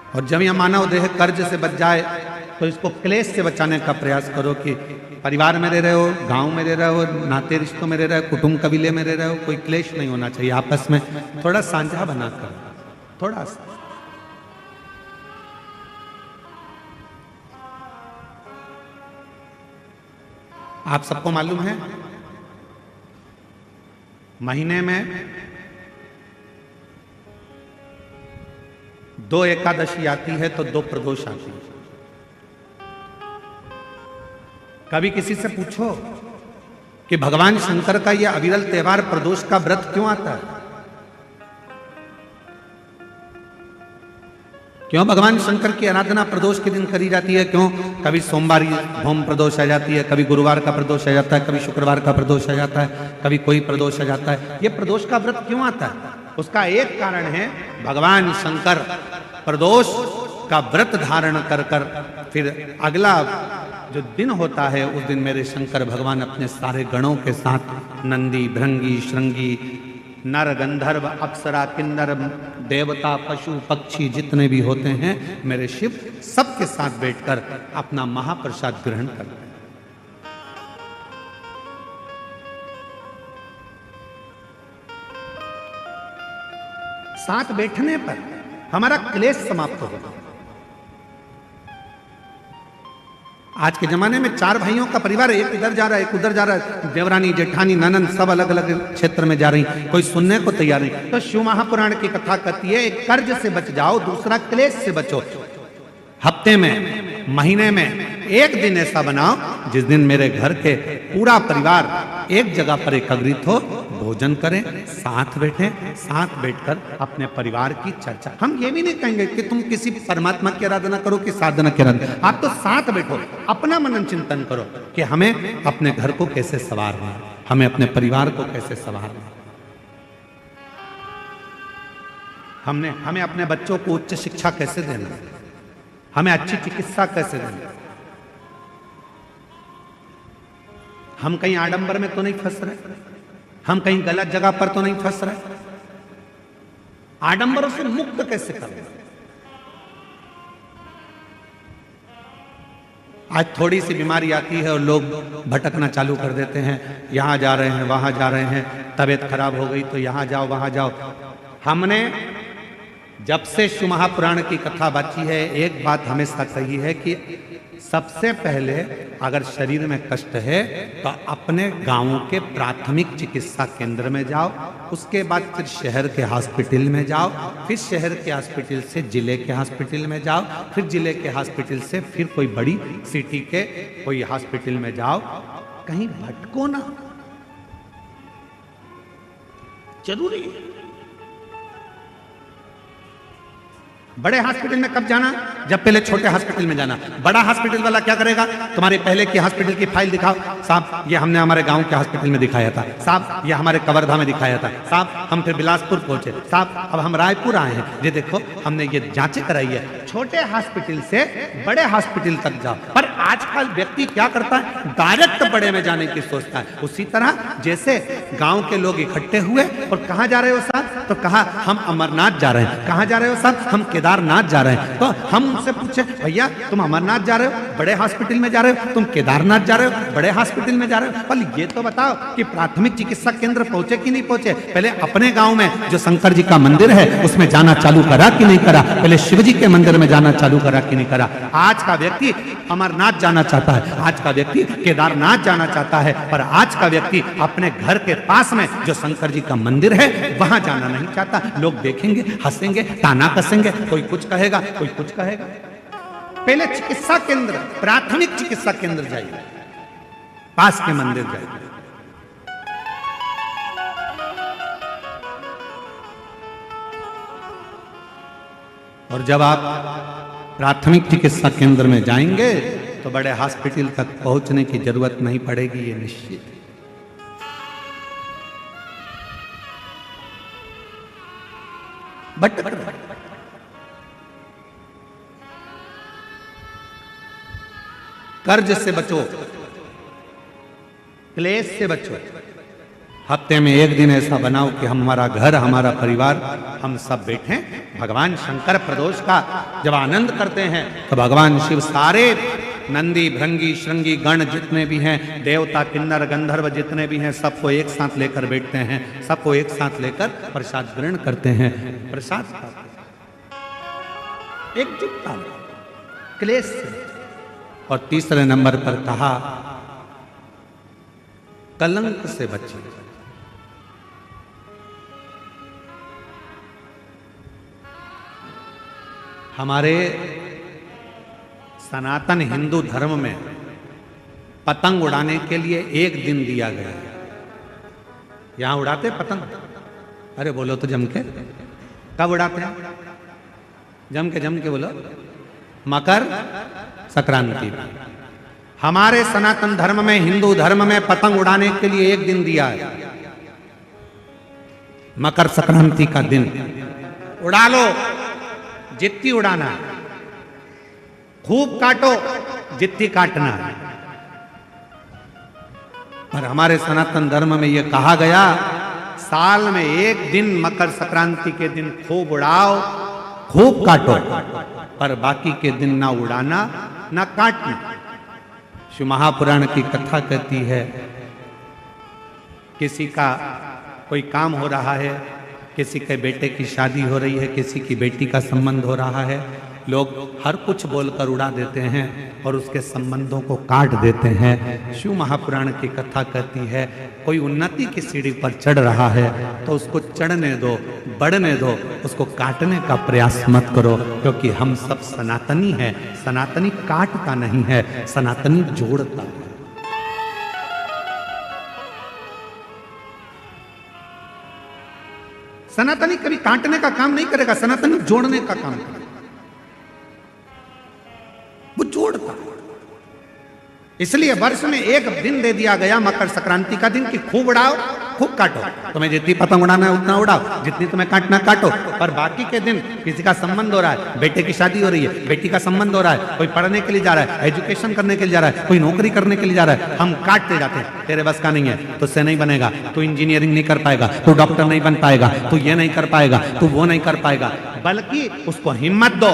और जब यह मानव देह कर्ज से बच जाए तो इसको क्लेश से बचाने का प्रयास करो कि परिवार में रह रहे हो, गांव में रह रहे हो, नाते रिश्तों में रह रहे हो, कुटुंब कबीले में रह रहे हो, कोई क्लेश नहीं होना चाहिए आपस में। थोड़ा साझा बनाकर, थोड़ा सा। आप सबको मालूम है महीने में 2 एकादशी आती है तो 2 प्रदोष आती है। कभी किसी से पूछो कि भगवान शंकर का यह अविरल त्योहार प्रदोष का व्रत क्यों आता है? क्यों भगवान शंकर की आराधना प्रदोष के दिन करी जाती है? क्यों? कभी सोमवार होम प्रदोष आ जाती है, कभी गुरुवार का प्रदोष आ जाता है, कभी शुक्रवार का प्रदोष आ जाता है, कभी कोई प्रदोष आ जाता है। यह प्रदोष का व्रत क्यों आता है? उसका एक कारण है, भगवान शंकर प्रदोष का व्रत धारण कर फिर अगला जो दिन होता है उस दिन मेरे शंकर भगवान अपने सारे गणों के साथ नंदी, भृंगी, श्रृंगी, नर, गंधर्व, अप्सरा, किन्नर, देवता, पशु, पक्षी जितने भी होते हैं मेरे शिव सबके साथ बैठकर अपना महाप्रसाद ग्रहण करते हैं। साथ बैठने पर हमारा क्लेश समाप्त हो गया। आज के जमाने में 4 भाइयों का परिवार, एक इधर जा रहा है, एक उधर जा रहा है, देवरानी, जेठानी, ननंद सब अलग अलग क्षेत्र में जा रही, कोई सुनने को तैयार नहीं। तो शिव महापुराण की कथा कहती है एक कर्ज से बच जाओ, दूसरा क्लेश से बचो। हफ्ते में, महीने में एक दिन ऐसा बनाओ जिस दिन मेरे घर के पूरा परिवार एक जगह पर एकत्रित हो, भोजन करें, साथ बैठें, साथ बैठकर अपने परिवार की चर्चा। हम ये भी नहीं कहेंगे कि तुम किसी परमात्मा की आराधना करो कि साधना की आराधना, आप तो साथ बैठो, अपना मनन चिंतन करो कि हमें अपने घर को कैसे संवारना है, हमें अपने परिवार को कैसे संवारना है, हमें अपने बच्चों को उच्च शिक्षा कैसे देना है, हमें अच्छी चिकित्सा कैसे देनी है। हम कहीं आडंबर में तो नहीं फंस रहे, हम कहीं गलत जगह पर तो नहीं फंस रहे, आडंबरों से मुक्त कैसे करें। आज थोड़ी सी बीमारी आती है और लोग भटकना चालू कर देते हैं, यहां जा रहे हैं, वहां जा रहे हैं, तबीयत खराब हो गई तो यहां जाओ, वहां जाओ। हमने जब से शिव महापुराण की कथा बाची है एक बात हमेशा कही है कि सबसे पहले अगर शरीर में कष्ट है तो अपने गांवों के प्राथमिक चिकित्सा केंद्र में जाओ, उसके बाद फिर शहर के हॉस्पिटल में जाओ, फिर शहर के हॉस्पिटल से जिले के हॉस्पिटल में जाओ, फिर जिले के हॉस्पिटल से फिर कोई बड़ी सिटी के कोई हॉस्पिटल में जाओ। कहीं भटको ना, जरूरी है। बड़े हॉस्पिटल में कब जाना? जब पहले छोटे हॉस्पिटल में जाना, बड़ा हॉस्पिटल वाला क्या करेगा, तुम्हारे पहले की हॉस्पिटल की फाइल दिखाओ, साहब ये हमने हमारे गांव के हॉस्पिटल में दिखाया था, साहब ये हमारे कवर्धा में दिखाया था, साहब हम फिर बिलासपुर पहुंचे, साहब अब हम रायपुर आए हैं, ये देखो हमने ये जांचें कराई है। छोटे हॉस्पिटल से बड़े हॉस्पिटल तक जाओ। पर आजकल व्यक्ति क्या करता है, डायरेक्ट बड़े में जाने की सोचता है। उसी तरह जैसे गांव के लोग इकट्ठे हुए और कहां जा रहे हो साहब, तो कहा हम अमरनाथ जा रहे हैं। कहां जा रहे हो साहब, हम केदारनाथ जा रहे हैं। तो हम उनसे पूछे भैया तुम अमरनाथ जा रहे हो, बड़े हॉस्पिटल में जा रहे हो, तुम केदारनाथ जा रहे हो, बड़े हॉस्पिटल में जा रहे हो, पर ये तो बताओ कि प्राथमिक चिकित्सा केंद्र पहुंचे कि नहीं पहुंचे। पहले अपने गांव में जो शंकर जी का मंदिर है उसमें जाना चालू करा कि नहीं करा, पहले शिव जी के मंदिर में जाना चालू करा कि नहीं करा। आज का व्यक्ति अमरनाथ जाना चाहता है, आज का व्यक्ति केदारनाथ जाना चाहता है, पर आज का व्यक्ति अपने घर के पास में जो शंकर जी का मंदिर है वहां जाना नहीं चाहता। लोग देखेंगे, हंसेंगे, ताना कसेंगे, कोई कुछ कहेगा, कोई कुछ कहेगा। पहले चिकित्सा केंद्र, प्राथमिक चिकित्सा केंद्र जाइए, पास के मंदिर जाइए। और जब आप प्राथमिक चिकित्सा केंद्र में जाएंगे तो बड़े हॉस्पिटल तक पहुंचने की जरूरत नहीं पड़ेगी, ये निश्चित है। बट कर्ज से बचो, क्लेश से बचो। हफ्ते में एक दिन ऐसा बनाओ कि हमारा घर, हमारा परिवार, हम सब बैठे भगवान शंकर प्रदोष का जब आनंद करते हैं तो भगवान शिव सारे नंदी भृंगी श्रृंगी गण जितने भी हैं, देवता किन्नर गंधर्व जितने भी हैं, सबको एक साथ लेकर बैठते हैं, सबको एक साथ लेकर प्रसाद ग्रहण करते हैं, प्रसाद एकजुटता क्लेश से। और तीसरे नंबर पर कहा कलंक से बचिए। हमारे सनातन हिंदू धर्म में पतंग उड़ाने के लिए एक दिन दिया गया है। यहां उड़ाते पतंग? अरे बोलो तो जम के। कब उड़ाते हैं? जम के बोलो। मकर संक्रांति। हमारे सनातन धर्म में, हिंदू धर्म में पतंग उड़ाने के लिए एक दिन दिया है, मकर संक्रांति का दिन। उड़ा लो जितनी उड़ाना है, खूब काटो जितनी काटना है। पर हमारे सनातन धर्म में यह कहा गया साल में एक दिन मकर संक्रांति के दिन खूब उड़ाओ, खूब काटो, पर बाकी के दिन ना उड़ाना ना काटना। शिव महापुराण की कथा कहती है, किसी का कोई काम हो रहा है, किसी के बेटे की शादी हो रही है, किसी की बेटी का संबंध हो रहा है, लोग हर कुछ बोलकर उड़ा देते हैं और उसके संबंधों को काट देते हैं। शिव महापुराण की कथा कहती है, कोई उन्नति की सीढ़ी पर चढ़ रहा है तो उसको चढ़ने दो, बढ़ने दो, उसको काटने का प्रयास मत करो, क्योंकि हम सब सनातनी हैं। सनातनी काटता नहीं है, सनातनी जोड़ता है। सनातनी कभी काटने का काम नहीं करेगा, सनातनी जोड़ने का काम करेगा, वो जोड़ता। इसलिए वर्ष में एक दिन दे दिया गया मकर संक्रांति का दिन कि खूब उड़ाओ, खूब काटो। तुम्हें जितनी पतंग उड़ाना है उतना उड़ाओ, जितनी तुम्हें काटना काटो, पर बाकी के दिन किसी का संबंध हो रहा है, बेटे की शादी हो रही है, बेटी का संबंध हो रहा है, कोई पढ़ने के लिए जा रहा है, एजुकेशन करने के लिए जा रहा है, कोई नौकरी करने के लिए जा रहा है, हम काटते जाते हैं। तेरे बस का नहीं है, तुझसे नहीं बनेगा, तू इंजीनियरिंग नहीं कर पाएगा, तू डॉक्टर नहीं बन पाएगा, तू ये नहीं कर पाएगा, तू वो नहीं कर पाएगा। बल्कि उसको हिम्मत दो,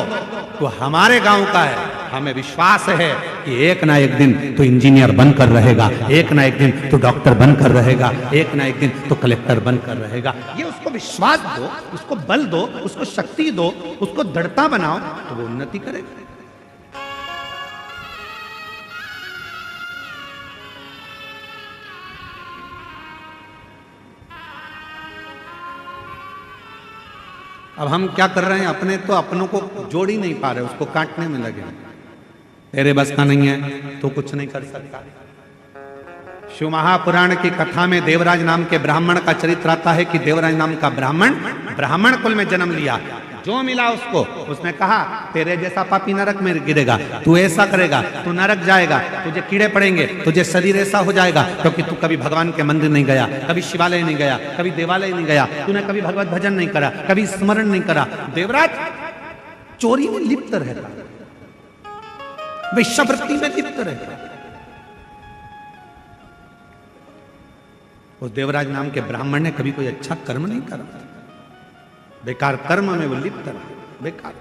तो हमारे गांव का है, हमें विश्वास है कि एक ना एक दिन तो इंजीनियर बनकर रहेगा, एक ना एक दिन तो डॉक्टर बनकर रहेगा, एक ना एक दिन तो कलेक्टर बनकर रहेगा। ये उसको विश्वास दो, उसको बल दो, उसको शक्ति दो, उसको दृढ़ता बनाओ, तो वो उन्नति करेगा। अब हम क्या कर रहे हैं, अपने तो अपनों को जोड़ ही नहीं पा रहे, उसको काटने में लगे। तेरे बस का नहीं है तो कुछ नहीं कर सकता। शिव महापुराण की कथा में देवराज नाम के ब्राह्मण का चरित्र आता है कि देवराज नाम का ब्राह्मण कुल में जन्म लिया। जो मिला उसको। उसने कहा तेरे जैसा पापी नरक में गिरेगा, तू ऐसा करेगा, तू नरक जाएगा, तुझे कीड़े पड़ेंगे, तुझे शरीर ऐसा हो जाएगा क्योंकि तू कभी भगवान के मंदिर नहीं गया, कभी शिवालय नहीं गया, कभी देवालय नहीं गया, तूने कभी भगवत भजन नहीं करा, कभी स्मरण नहीं करा। देवराज चोरी में लिप्त रहता, वेश्यावृत्ति में लिप्त रहता। उस देवराज नाम के ब्राह्मण ने कभी कोई अच्छा कर्म नहीं करा, बेकार कर्म में वो लिप्त रहा, बेकार।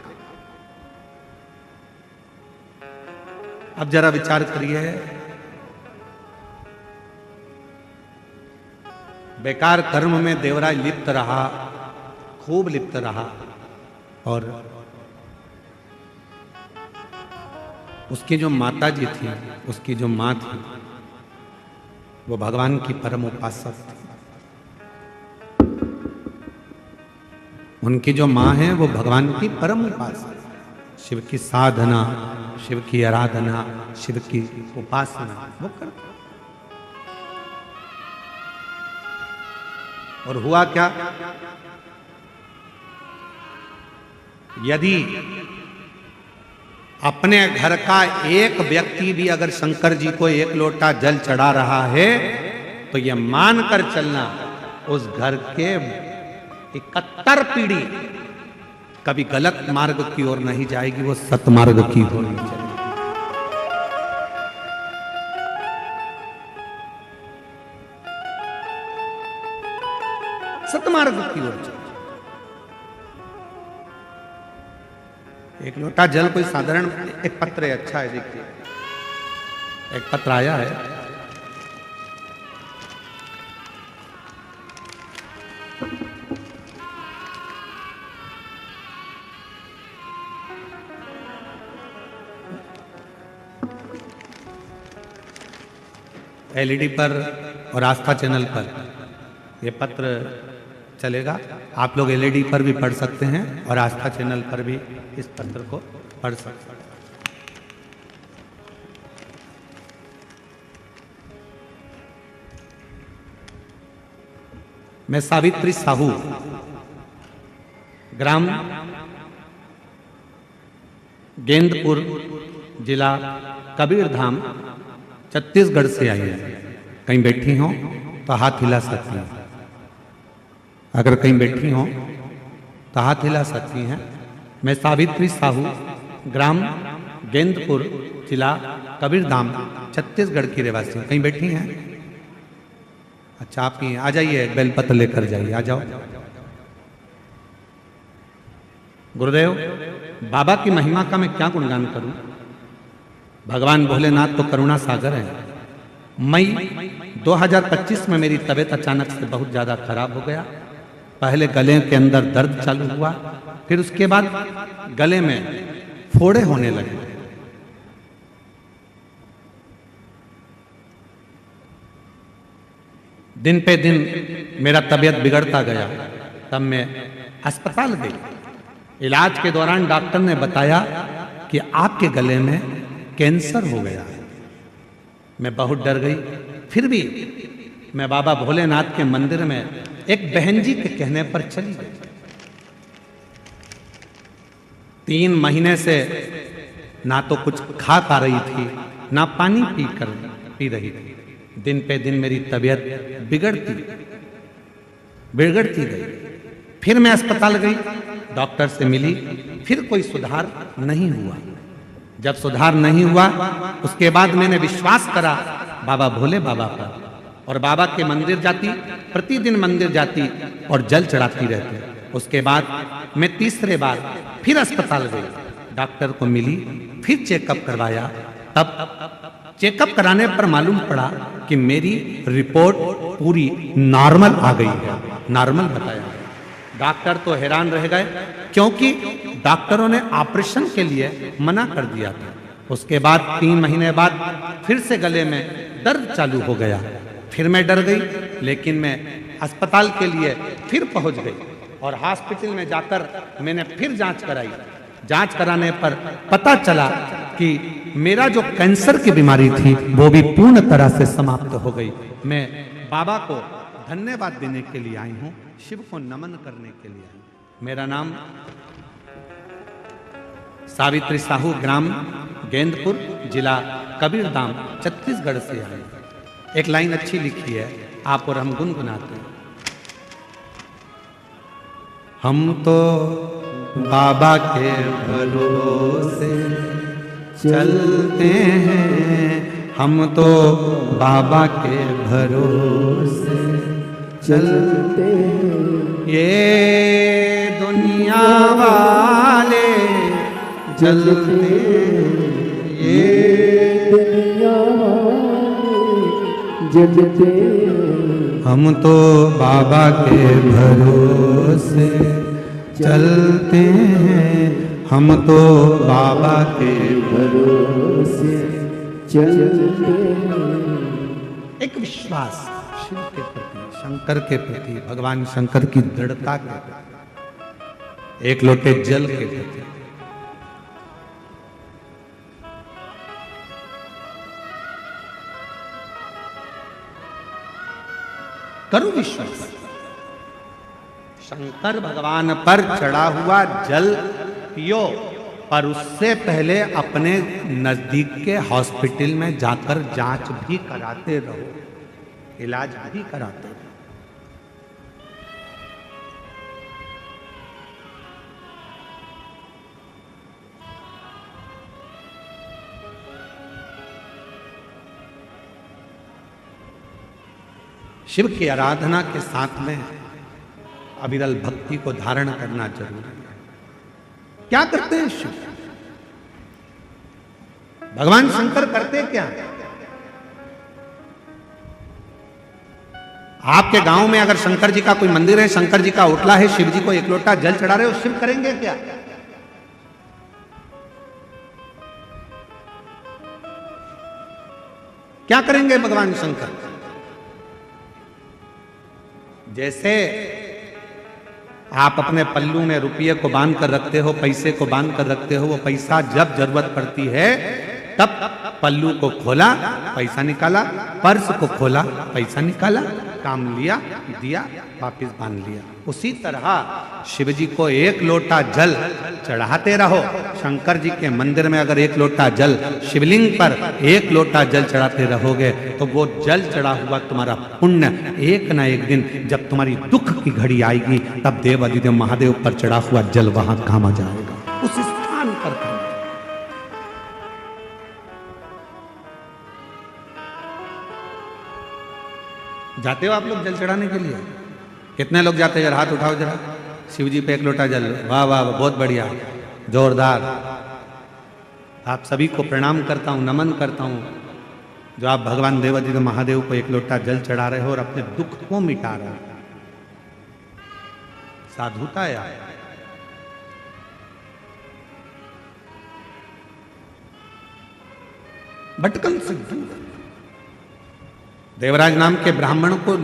अब जरा विचार करिए, बेकार कर्म में देवराज लिप्त रहा, खूब लिप्त रहा, और उसकी जो माता जी थी, उसकी जो माँ थी, वो भगवान की परम उपासक थी। उनकी जो माँ है वो भगवान की परम उपासक, शिव की साधना, शिव की आराधना, शिव की उपासना वो करते। और हुआ क्या, यदि अपने घर का एक व्यक्ति भी अगर शंकर जी को एक लोटा जल चढ़ा रहा है तो यह मानकर चलना उस घर के 71 पीढ़ी कभी गलत मार्ग की ओर नहीं जाएगी, वो सतमार्ग की ओर नहीं जाएगी। सतमार्ग की ओर जाएगी। एक लोटा जल कोई साधारण, एक पत्र है, अच्छा है, देखिए एक पत्र आया है, एलईडी पर और आस्था चैनल पर यह पत्र चलेगा। आप लोग एलईडी पर भी पढ़ सकते हैं और आस्था चैनल पर भी इस पत्र को पढ़ सकते हैं। मैं सावित्री साहू, ग्राम गेंदपुर, जिला कबीरधाम, छत्तीसगढ़ से आई है। कहीं बैठी हो तो हाथ हिला सकती हैं, अगर कहीं बैठी हो तो हाथ हिला सकती हैं। मैं सावित्री साहू, ग्राम गेंदपुर, जिला कबीरधाम, छत्तीसगढ़ की रहवासी हूँ। कहीं बैठी हैं? अच्छा, आप ही आ जाइए, बेलपत्र लेकर जाइए, आ जाओ। गुरुदेव, बाबा की महिमा का मैं क्या गुणगान करूं? भगवान भोलेनाथ तो करुणा सागर है। मई 2025 में मेरी तबीयत अचानक से बहुत ज़्यादा खराब हो गया। पहले गले के अंदर दर्द चालू हुआ, फिर उसके बाद गले में फोड़े होने लगे। दिन पे दिन मेरा तबीयत बिगड़ता गया। तब मैं अस्पताल गई। इलाज के दौरान डॉक्टर ने बताया कि आपके गले में कैंसर हो गया है। मैं बहुत डर गई। फिर भी मैं बाबा भोलेनाथ के मंदिर में एक बहन जी के कहने पर चली गई। 3 महीने से ना तो कुछ खा पा रही थी, ना पानी पी रही थी। दिन पे दिन मेरी तबीयत बिगड़ती गई। फिर मैं अस्पताल गई, डॉक्टर से मिली, फिर कोई सुधार नहीं हुआ। जब सुधार नहीं हुआ, उसके बाद मैंने विश्वास करा बाबा भोले बाबा पर, और बाबा के मंदिर जाती, प्रतिदिन मंदिर जाती और जल चढ़ाती रहती। उसके बाद मैं तीसरे बार फिर अस्पताल गई, डॉक्टर को मिली, फिर चेकअप करवाया। तब चेकअप कराने पर मालूम पड़ा कि मेरी रिपोर्ट पूरी नॉर्मल आ गई है, नॉर्मल बताया। डॉक्टर तो हैरान रह गए, क्योंकि डॉक्टरों ने ऑपरेशन के लिए मना कर दिया था। उसके बाद 3 महीने बाद फिर से गले में दर्द चालू हो गया। फिर मैं डर गई, लेकिन मैं अस्पताल के लिए फिर पहुंच गई और हॉस्पिटल में जाकर मैंने फिर जांच कराई। जांच कराने पर पता चला कि मेरा जो कैंसर की बीमारी थी वो भी पूर्ण तरह से समाप्त हो गई। मैं बाबा को धन्यवाद देने के लिए आई हूँ, शिव को नमन करने के लिए आई हूँ। मेरा नाम सावित्री साहू, ग्राम गेंदपुर, जिला कबीरधाम, छत्तीसगढ़ से आए। एक लाइन अच्छी लिखी है, आप और हम गुनगुनाते हैं। हम तो बाबा के भरोसे चलते हैं, हम तो बाबा के भरोसे चलते हैं, ये दुनिया वाले जलते हैं, ये दुनिया वाले जलते हैं, हम तो बाबा के भरोसे चलते हैं, हम तो बाबा के भरोसे चलते हैं। एक विश्वास शिव के प्रति, शंकर के प्रति, भगवान शंकर की दृढ़ता के प्रति, एक लोटे जल के प्रति। करो विश्वास, शंकर भगवान पर चढ़ा हुआ जल पियो, पर उससे पहले अपने नजदीक के हॉस्पिटल में जाकर जांच भी कराते रहो, इलाज भी कराते रहो। शिव की आराधना के साथ में अविरल भक्ति को धारण करना जरूरी है। क्या करते हैं शिव? भगवान शंकर करते क्या? आपके गांव में अगर शंकर जी का कोई मंदिर है, शंकर जी का ओटला है, शिव जी को एक लोटा जल चढ़ा रहे हो, शिव करेंगे क्या? क्या करेंगे भगवान शंकर? जैसे आप अपने पल्लू में रुपये को बांध कर रखते हो, पैसे को बांध कर रखते हो, वो पैसा जब जरूरत पड़ती है तब पल्लू को खोला, पैसा निकाला, पर्स को खोला, पैसा निकाला, काम लिया, दिया, वापिस बांध लिया। उसी तरह शिव जी को एक लोटा जल चढ़ाते रहो। शंकर जी के मंदिर में अगर एक लोटा जल, शिवलिंग पर एक लोटा जल चढ़ाते रहोगे तो वो जल चढ़ा हुआ तुम्हारा पुण्य एक ना एक दिन जब तुम्हारी दुख की घड़ी आएगी तब देव अधिदेव महादेव पर चढ़ा हुआ जल वहां काम आ जाएगा, उस स्थान पर काम। जाते हो आप लोग जल चढ़ाने के लिए? कितने लोग जाते हैं? जरा हाथ उठाओ जरा। शिव जी पे एक लोटा जल। वाह वाह, बहुत बढ़िया, जोरदार। आप सभी को प्रणाम करता हूं, नमन करता हूं जो आप भगवान देवादिदेव महादेव को एक लोटा जल चढ़ा रहे हो और अपने दुख को मिटा रहे हो। साधुता है आप। भटकन से दूर। देवराज नाम के ब्राह्मण को,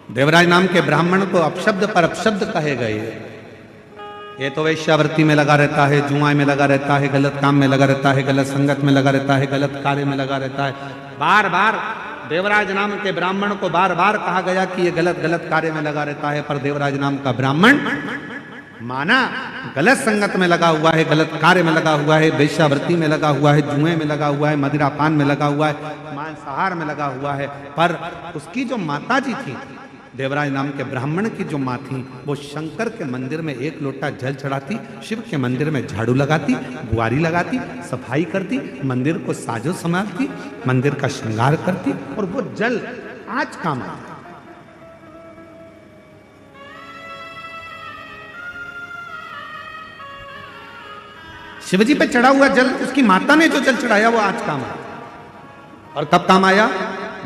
देवराज नाम के ब्राह्मण को अपशब्द पर अपशब्द कहे गए। ये तो वेश्यावृत्ति में लगा रहता है, जुआ में लगा रहता है, गलत काम में लगा रहता है, गलत संगत में लगा रहता है, गलत कार्य में लगा रहता है। बार बार देवराज नाम के ब्राह्मण को बार बार कहा गया कि ये गलत गलत कार्य में लगा रहता है, पर देवराज नाम का ब्राह्मण माना गलत संगत में लगा हुआ है, गलत कार्य में लगा हुआ है, वेश्यावृत्ति में लगा हुआ है, जुए में लगा हुआ है, मदिरापान में लगा हुआ है, मांसाहार में लगा हुआ है। पर उसकी जो माता जी थी, देवराज नाम के ब्राह्मण की जो माँ थी, वो शंकर के मंदिर में एक लोटा जल चढ़ाती, शिव के मंदिर में झाड़ू लगाती, बुआरी लगाती, सफाई करती, मंदिर को साजो संभालती, मंदिर का श्रृंगार करती, और वो जल आज काम आता। शिवजी पे चढ़ा हुआ जल, उसकी माता ने जो जल चढ़ाया वो आज काम आया। और कब काम आया?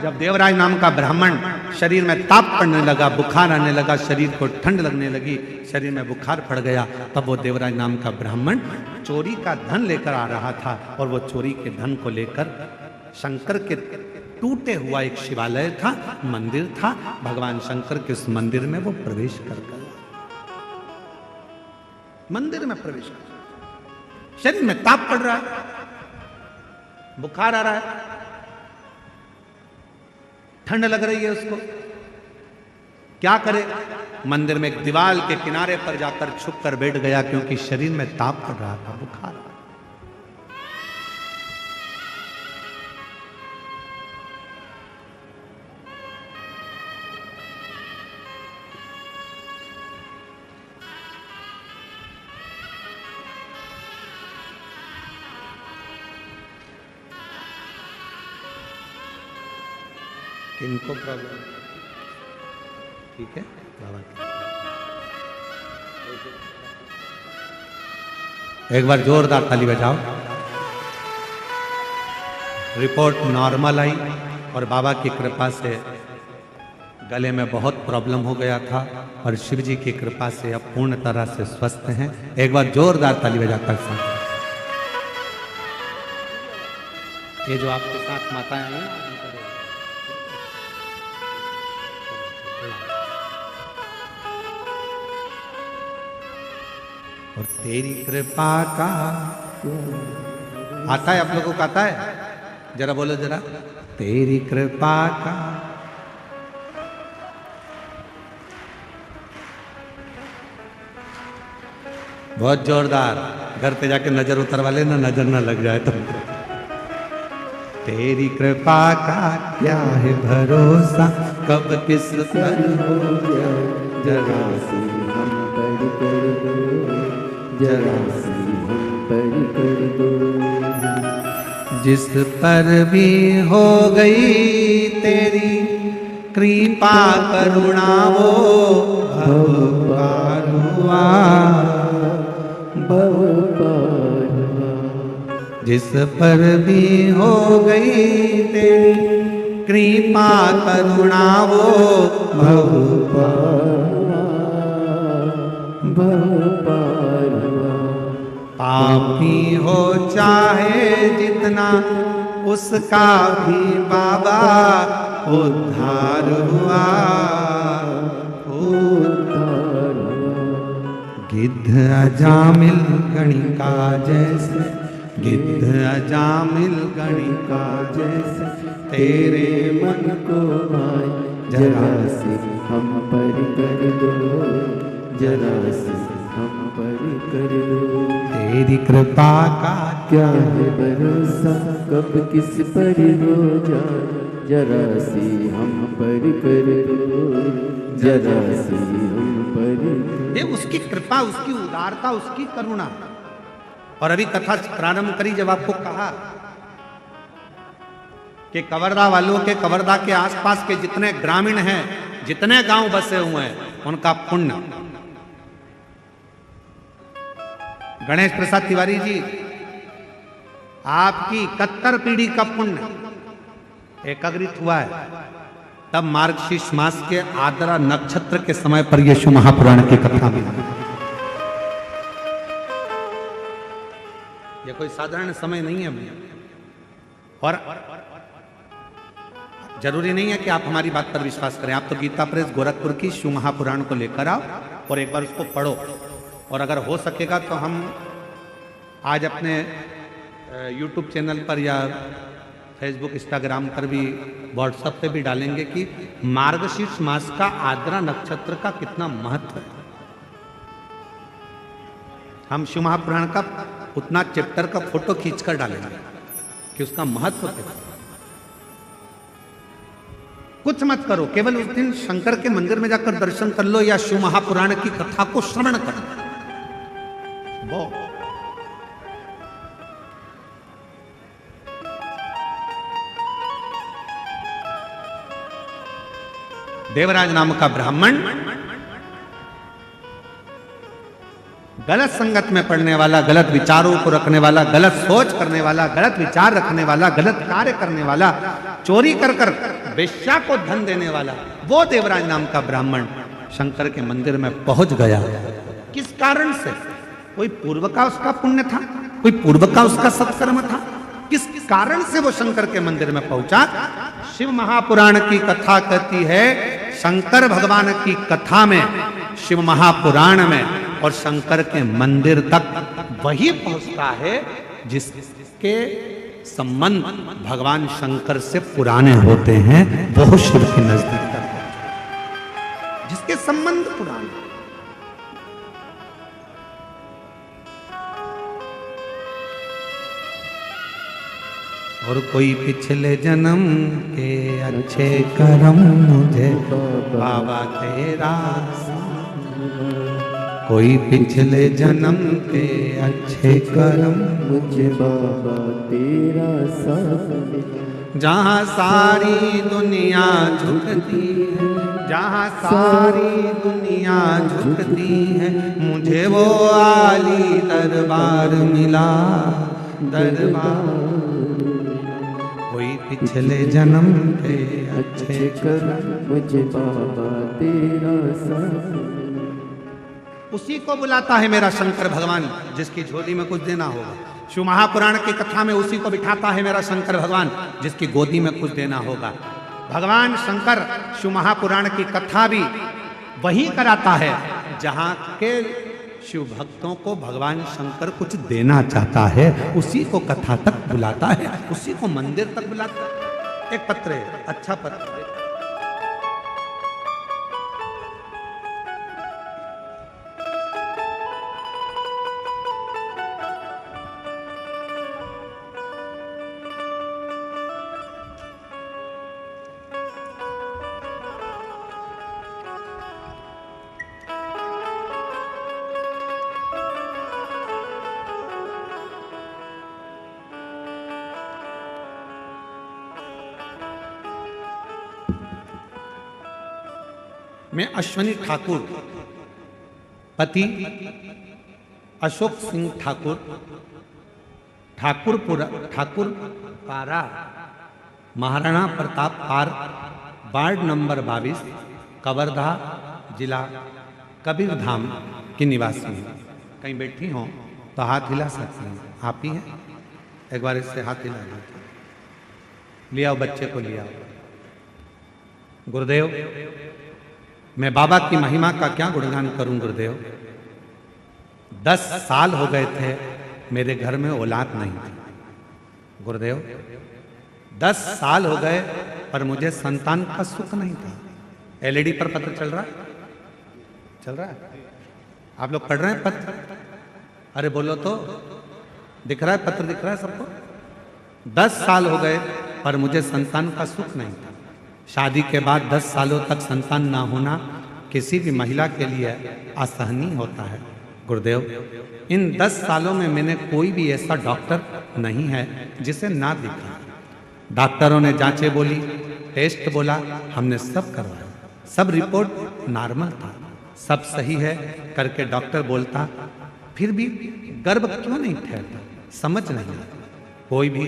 जब देवराज नाम का ब्राह्मण शरीर में ताप पड़ने लगा, बुखार आने लगा, शरीर को ठंड लगने लगी, शरीर में बुखार पड़ गया, तब वो देवराज नाम का ब्राह्मण चोरी का धन लेकर आ रहा था, और वो चोरी के धन को लेकर शंकर के टूटे हुआ एक शिवालय था, मंदिर था, भगवान शंकर के उस मंदिर में वो प्रवेश कर गया। मंदिर में प्रवेश कर, शरीर में ताप पड़ रहा है, बुखार आ रहा है, ठंड लग रही है उसको, क्या करे? मंदिर में एक दीवार के किनारे पर जाकर छुप कर बैठ गया, क्योंकि शरीर में ताप पड़ रहा था, बुखार। किनको प्रॉब्लम? ठीक है बाबा, एक बार जोरदार ताली बजाओ। रिपोर्ट नॉर्मल आई और बाबा की कृपा से गले में बहुत प्रॉब्लम हो गया था, और शिव जी की कृपा से अब पूर्ण तरह से स्वस्थ हैं। एक बार जोरदार ताली बजाकर साथ। ये जो आपके साथ माताएं आई हैं, और तेरी कृपा का आता है, आप लोगों को आता है? जरा बोलो जरा, तेरी कृपा का। बहुत जोरदार, घर पे जाके नजर उतरवा लेना, नजर ना लग जाए तुमको। तेरी कृपा का क्या है भरोसा, कब किस पर हो जाए, जरा सी हम पर कर दो, जरा सी हम पर कर दो। जिस पर भी हो गई तेरी कृपा करुणा, वो भव पार हुआ, भव पार हुआ। जिस पर भी हो गई तेरी कृपा करुणा, वो भव पार हुआ, भव पार हुआ। पापी हो चाहे जितना, उसका भी बाबा उद्धार हुआ, उद्धार हुआ। गिद्ध अजामिल गणिका जैसे, गिद्ध अजामिल गणिका जैसे, तेरे मन को भाई जरा से हम पर कर दो, जरा से हम पर कर दो। तेरी कृपा का क्या है भरोसा, कब किस पर हो जाए, जरा सी हम पर कर दो, जरा सी हम पर। ये उसकी कृपा, उसकी उदारता, उसकी करुणा। और अभी कथा प्रारंभ करी जब आपको कहा कि कवर्धा वालों के, कवर्धा के आसपास के जितने ग्रामीण हैं, जितने गांव बसे हुए हैं, उनका पुण्य। गणेश प्रसाद तिवारी जी, आपकी 71 पीढ़ी का पुण्य एकाग्रित हुआ है। तब मार्गशीर्ष मास के आद्रा नक्षत्र के समय पर यह शिव महापुराण की कथा मिली। यह कोई साधारण समय नहीं है भैया, और जरूरी नहीं है कि आप हमारी बात पर विश्वास करें। आप तो गीता प्रेस गोरखपुर की शिव महापुराण को लेकर आओ और एक बार उसको पढ़ो, और अगर हो सकेगा तो हम आज अपने YouTube चैनल पर या फेसबुक, इंस्टाग्राम पर भी, व्हाट्सएप पे भी डालेंगे कि मार्गशीर्ष मास का आद्रा नक्षत्र का कितना महत्व है। हम शिव महापुराण का उतना चैप्टर का फोटो खींचकर डालेंगे कि उसका महत्व क्या। कुछ मत करो, केवल उस दिन शंकर के मंदिर में जाकर दर्शन कर लो या शिव महापुराण की कथा को श्रवण करो। वो देवराज नाम का ब्राह्मण, गलत संगत में पड़ने वाला, गलत विचारों को रखने वाला, गलत सोच करने वाला, गलत विचार रखने वाला, गलत कार्य करने वाला, चोरी कर कर वेश्या को धन देने वाला, वो देवराज नाम का ब्राह्मण शंकर के मंदिर में पहुंच गया। किस कारण से? कोई पूर्व का उसका पुण्य था, कोई पूर्व का उसका सत्कर्म था। किस कारण से वो शंकर के मंदिर में पहुंचा? शिव महापुराण की कथा कहती है, शंकर भगवान की कथा में, शिव महापुराण में और शंकर के मंदिर तक वही पहुंचता है जिसके संबंध भगवान शंकर से पुराने होते हैं, वो शिव के नजदीक तक। संबंध पुराना। और कोई पिछले जन्म के अच्छे कर्म मुझे बाबा तेरा, कोई पिछले जन्म के अच्छे कर्म मुझे बाबा तेरा साथ। जहाँ सारी दुनिया झुकती है, जहाँ सारी दुनिया झुकती है, मुझे वो आली दरबार मिला, दरबार। कोई पिछले जन्म के अच्छे कर्म मुझे बाबा तेरा साथ। उसी को बुलाता है मेरा शंकर भगवान जिसकी झोली में कुछ देना होगा। शिव महापुराण की कथा में उसी को बिठाता है मेरा शंकर भगवान जिसकी गोदी में कुछ देना होगा। भगवान शंकर शिव महापुराण की कथा भी वही कराता है जहाँ के शिव भक्तों को भगवान शंकर कुछ देना चाहता है, उसी को कथा तक बुलाता है, उसी को मंदिर तक बुलाता है। एक पत्र है, अच्छा पत्र है। मैं अश्वनी ठाकुर, पति अशोक सिंह ठाकुर, ठाकुर पारा, महाराणा प्रताप पार, वार्ड नंबर 22, कवर्धा, जिला कबीरधाम की निवासी हूँ। कहीं बैठी हो तो हाथ हिला सकती हैं, आप ही हैं? एक बार इससे हाथ हिला लिया, बच्चे को लिया। गुरुदेव, मैं बाबा की महिमा का क्या गुणगान करूं गुरुदेव। 10 साल हो गए थे मेरे घर में औलाद नहीं थी गुरुदेव। 10 साल हो गए पर मुझे संतान का सुख नहीं था। एलईडी पर पत्र चल रहा है, चल रहा है? आप लोग पढ़ रहे हैं पत्र? अरे बोलो तो, दिख रहा है पत्र, दिख रहा है सबको? 10 साल हो गए पर मुझे संतान का सुख नहीं था। शादी के बाद 10 सालों तक संतान ना होना किसी भी महिला के लिए असहनीय होता है गुरुदेव। इन 10 सालों में मैंने कोई भी ऐसा डॉक्टर नहीं है जिसे ना दिखा। डॉक्टरों ने जांचें बोली, टेस्ट बोला, हमने सब करवाया, सब रिपोर्ट नॉर्मल था, सब सही है करके डॉक्टर बोलता, फिर भी गर्भ क्यों नहीं ठहरता, समझ नहीं आता। कोई भी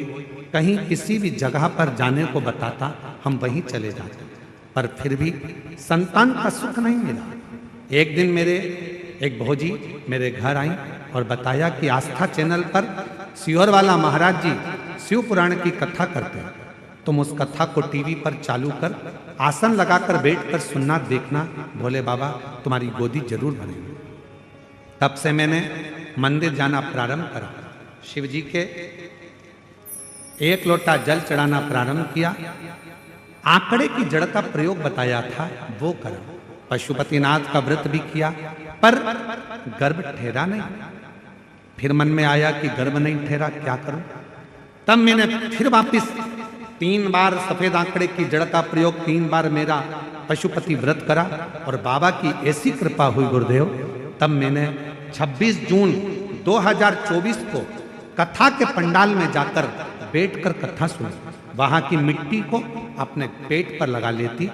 कहीं किसी भी जगह पर जाने को बताता, हम वहीं चले जाते, पर फिर भी संतान का सुख नहीं मिला। एक दिन मेरे एक भौजी मेरे घर आई और बताया कि आस्था चैनल पर सियोर वाला महाराज जी शिव पुराण की कथा करते हैं, तुम उस कथा को टीवी पर चालू कर आसन लगाकर बैठकर सुनना, देखना, भोले बाबा तुम्हारी गोदी जरूर भरेंगे। तब से मैंने मंदिर जाना प्रारंभ करा, शिव जी के 1 लोटा जल चढ़ाना प्रारंभ किया, आंकड़े की जड़ का प्रयोग बताया था वो करा, पशुपतिनाथ का व्रत भी किया, पर गर्भ ठहरा नहीं। फिर मन में आया कि गर्भ नहीं ठहरा, क्या करूं? तब मैंने फिर वापिस 3 बार सफेद आंकड़े की जड़ का प्रयोग, 3 बार मेरा पशुपति व्रत करा और बाबा की ऐसी कृपा हुई गुरुदेव, तब मैंने 26 जून 2024 को कथा के पंडाल में जाकर बैठकर कथा सुनी। वहां की मिट्टी को अपने पेट पर लगा लेती।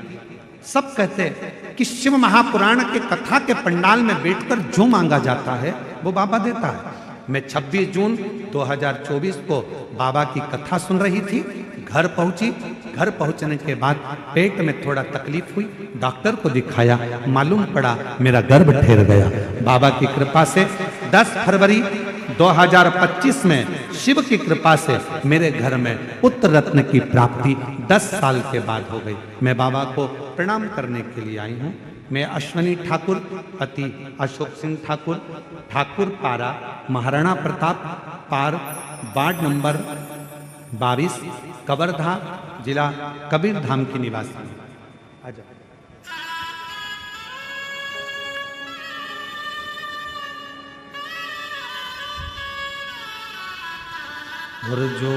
सब कहते कि शिव महापुराण के कथा के पंडाल में बैठकर जो मांगा जाता है वो बाबा देता है। मैं 26 जून 2024 को बाबा की कथा सुन रही थी, घर पहुंची। घर पहुंचने के बाद पेट में थोड़ा तकलीफ हुई, डॉक्टर को दिखाया, मालूम पड़ा मेरा गर्भ ठहर गया। बाबा की कृपा से 10 फरवरी 2025 में शिव की कृपा से मेरे घर में पुत्र रत्न की प्राप्ति 10 साल के बाद हो गई। मैं बाबा को प्रणाम करने के लिए आई हूँ। मैं अश्वनी ठाकुर, पति अशोक सिंह ठाकुर, ठाकुर पारा, महाराणा प्रताप पार, वार्ड नंबर 22, कवर्धा, जिला कबीरधाम की निवासी। आजा। और जो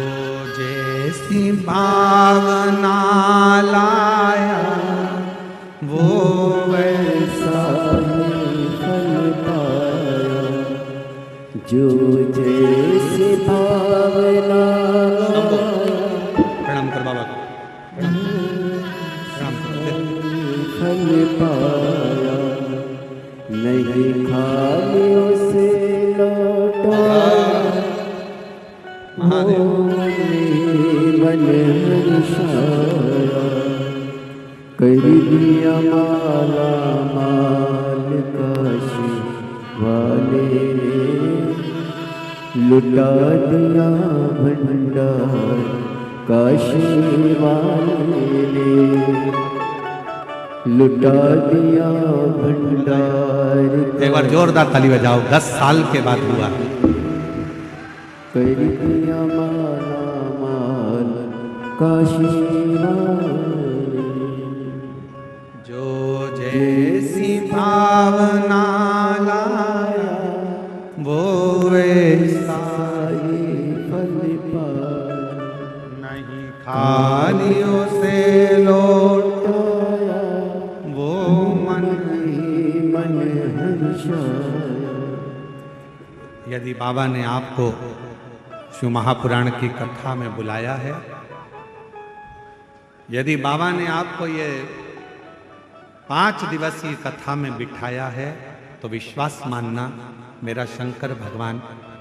जैसी भावना लाया वो वैसा ही फल पाया, जो जैसी भावना प्रणाम कर बाबा को, प्रणाम कर। फल पाया, नहीं खालियों से लौटा मन हर्षाया, कर दिया माला माल काशी वाले ने, लुटा दिया भंडार काशी वाले ने, लुटा दिया भंडार। एक बार जोरदार ताली बजाओ, 10 साल के बाद हुआ। कर दिया माला माल काशी वाले, जो जैसी भावना लाया वो वैसा ही फल पाया, नहीं खालियों से लौटाया वो मन। मन हर्षाया। यदि बाबा ने आपको शिव महापुराण की कथा में बुलाया है, यदि बाबा ने आपको ये 5 दिवसीय कथा में बिठाया है, तो विश्वास मानना मेरा शंकर भगवान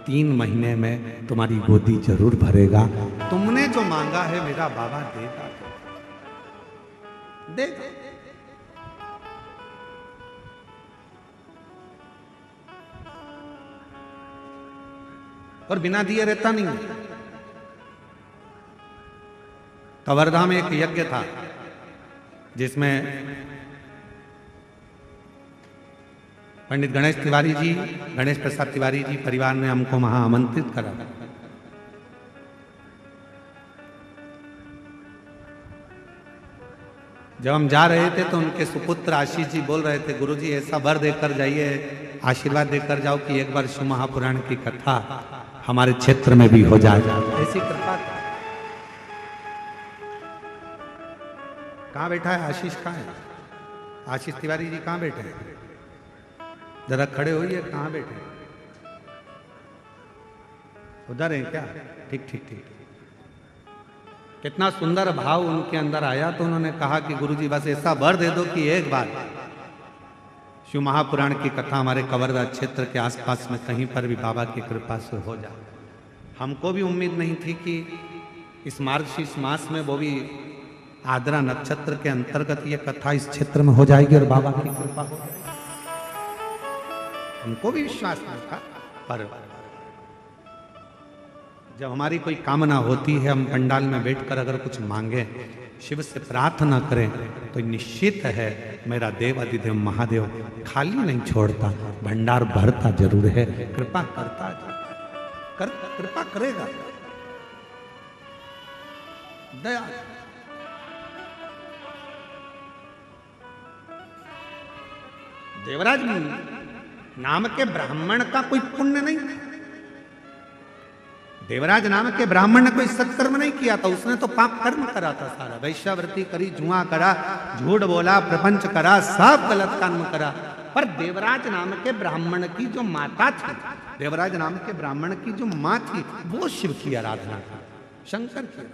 3 महीने में तुम्हारी गोदी जरूर भरेगा। तुमने जो मांगा है मेरा बाबा देगा, देगा। और बिना दिए रहता नहीं। कवर्धा में एक यज्ञ था जिसमें पंडित गणेश तिवारी जी, गणेश प्रसाद तिवारी जी परिवार ने हमको वहां आमंत्रित करा। जब हम जा रहे थे तो उनके सुपुत्र आशीष जी बोल रहे थे, गुरुजी ऐसा वर देकर जाइए, आशीर्वाद देकर जाओ कि एक बार शिव महापुराण की कथा हमारे क्षेत्र में भी हो जाए। ऐसी कृपा। कहाँ बैठा है आशीष? कहाँ है आशीष तिवारी जी? कहाँ बैठे हैं? जरा खड़े होइए। कहाँ बैठे? उधर है क्या? ठीक ठीक ठीक। कितना सुंदर भाव उनके अंदर आया, तो उन्होंने कहा कि गुरुजी बस ऐसा वर दे दो कि एक बार शिव महापुराण की कथा हमारे कवर्धा क्षेत्र के आसपास में कहीं पर भी बाबा की कृपा से हो जाए। हमको भी उम्मीद नहीं थी कि इस मार्गशीर्ष मास में, वो भी आद्रा नक्षत्र के अंतर्गत ये कथा इस क्षेत्र में हो जाएगी और बाबा की कृपा हो जाएगी। हमको भी विश्वास नहीं था, पर जब हमारी कोई कामना होती है, हम पंडाल में बैठकर अगर कुछ मांगे, शिव से प्रार्थना करें, तो निश्चित है मेरा देव अधिदेव महादेव खाली नहीं छोड़ता, भंडार भरता जरूर है, कृपा करता कृपा करेगा, दया। देवराज नाम के ब्राह्मण का कोई पुण्य नहीं था। देवराज नाम के ब्राह्मण ने कोई सत्कर्म नहीं किया था, उसने तो पाप कर्म करा था सारा। वैश्यावृत्ति करी, जुआ करा, झूठ बोला, प्रपंच करा, सब गलत कर्म करा। पर देवराज नाम के ब्राह्मण की जो माता थी, देवराज नाम के ब्राह्मण की जो माँ थी, वो शिव की आराधना की, शंकर की।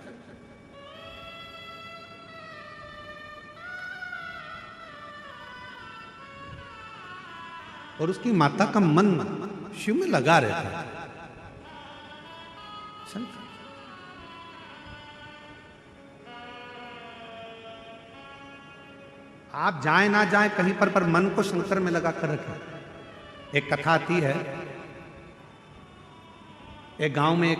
और उसकी माता का मन शिव में लगा रहता है। आप जाए ना जाए कहीं पर मन को शंकर में लगा कर रखें। एक कथा आती है, एक गांव में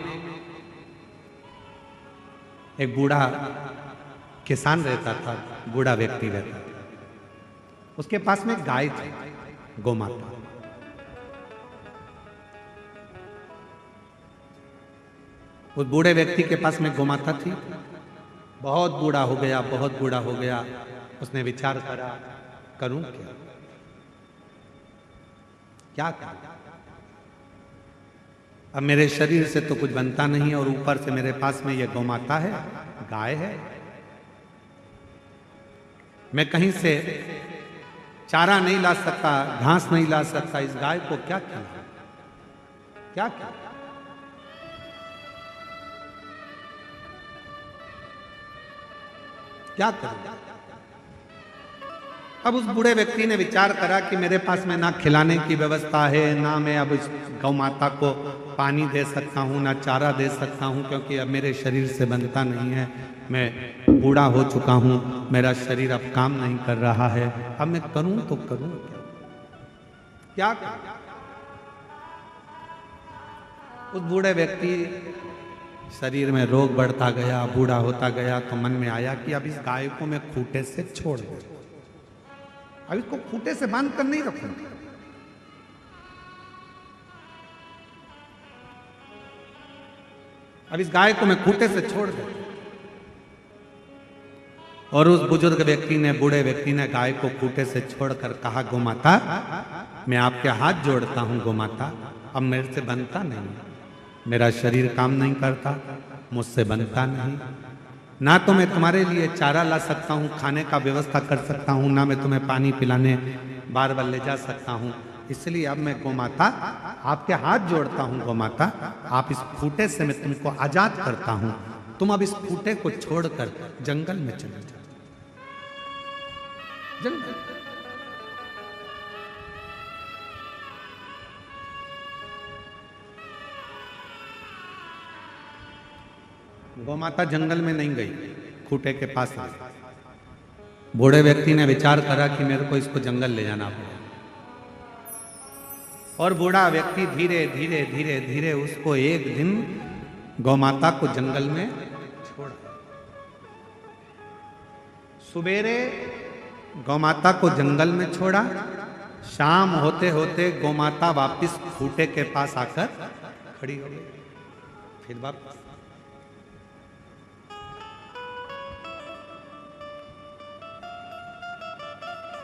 एक बूढ़ा किसान रहता था, बूढ़ा व्यक्ति रहता था। उसके पास में एक गाय थी, गोमाता। उस बूढ़े व्यक्ति के पास में गोमाता थी। बहुत बूढ़ा हो गया, बहुत बूढ़ा हो गया। उसने विचार करा, करूं क्या करूं? अब मेरे शरीर से तो कुछ बनता नहीं है और ऊपर से मेरे पास में ये गौमाता है, गाय है। मैं कहीं से चारा नहीं ला सकता, घास नहीं ला सकता, इस गाय को क्या खिलाऊं, क्या खिलाऊं? क्या करूं? अब उस बूढ़े व्यक्ति ने विचार करा कि मेरे पास में ना खिलाने की व्यवस्था है, ना मैं अब इस गौ माता को पानी दे सकता हूँ, ना चारा दे सकता हूँ, क्योंकि अब मेरे शरीर से बनता नहीं है। मैं बूढ़ा हो चुका हूँ, मेरा शरीर अब काम नहीं कर रहा है। अब मैं करूँ तो करूँ क्या करूँ? उस बूढ़े व्यक्ति शरीर में रोग बढ़ता गया, बूढ़ा होता गया, तो मन में आया कि अब इस गाय को मैं खूंटे से छोड़ दूं, अब इसको खूंटे से बांध कर नहीं रखूंगा। अब इस गाय को मैं खूंटे से छोड़ दूं। और उस बुजुर्ग व्यक्ति ने, बूढ़े व्यक्ति ने गाय को खूंटे से छोड़कर कहा, गौ माता, मैं आपके हाथ जोड़ता हूं गौ माता, अब मेरे से बनता नहीं, मेरा शरीर काम नहीं करता, मुझसे बनता नहीं, ना तो मैं तुम्हारे लिए चारा ला सकता हूँ, खाने का व्यवस्था कर सकता हूँ, ना मैं तुम्हें पानी पिलाने बार बार ले जा सकता हूँ। इसलिए अब मैं गौ माता आपके हाथ जोड़ता हूँ गौ माता, आप इस खूंटे से मैं तुमको आजाद करता हूँ, तुम अब इस खूंटे को छोड़कर जंगल में चले जाओ। जंगल गौ माता जंगल में नहीं गई, खूंटे के पास आई। बूढ़े व्यक्ति ने विचार करा कि मेरे को इसको जंगल ले जाना पड़ेगा, और बूढ़ा व्यक्ति धीरे धीरे धीरे धीरे उसको एक दिन गौ माता को जंगल में छोड़ा। सुबेरे गौ माता को जंगल में छोड़ा, शाम होते होते गौ माता वापिस खूंटे के पास आकर खड़ी हो गई। फिर वापस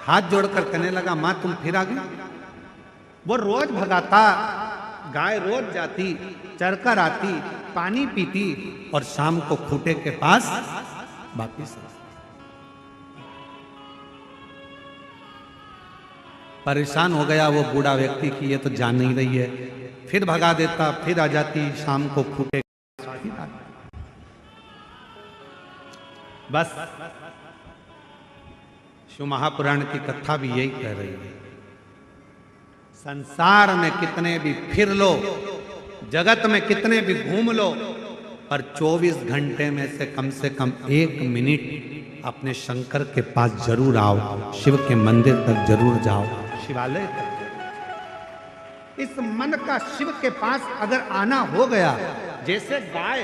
हाथ जोड़कर कहने लगा, मां तुम फिर आ गई। वो रोज भगाता, गाय रोज जाती, चरकर आती, पानी पीती और शाम को खूंटे के पास वापिस। परेशान हो गया वो बूढ़ा व्यक्ति कि ये तो जान नहीं रही है, फिर भगा देता, फिर आ जाती, शाम को खूंटे के पास फिर आती। बस शिव महापुराण की कथा भी यही कह रही है, संसार में कितने भी फिर लो, जगत में कितने भी घूम लो, पर 24 घंटे में से कम 1 मिनट अपने शंकर के पास जरूर आओ, शिव के मंदिर तक जरूर जाओ, शिवालय तक। इस मन का शिव के पास अगर आना हो गया, जैसे गाय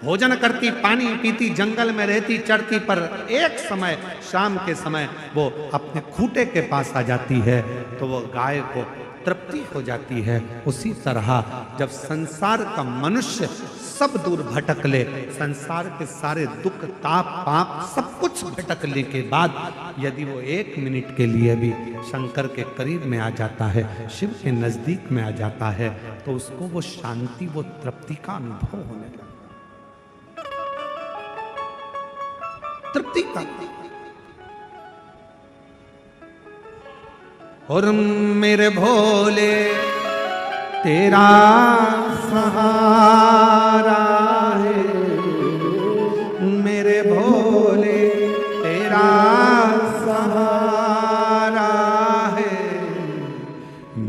भोजन करती, पानी पीती, जंगल में रहती, चढ़ती, पर एक समय शाम के समय वो अपने खूंटे के पास आ जाती है तो वो गाय को तृप्ति हो जाती है। उसी तरह जब संसार का मनुष्य सब दूर भटक ले, संसार के सारे दुख, ताप, पाप सब कुछ भटकने के बाद यदि वो 1 मिनट के लिए भी शंकर के करीब में आ जाता है, शिव के नजदीक में आ जाता है, तो उसको वो शांति, वो तृप्ति का अनुभव होने लगता है। तृप्ति का। और मेरे भोले तेरा सहारा है, मेरे भोले तेरा सहारा है,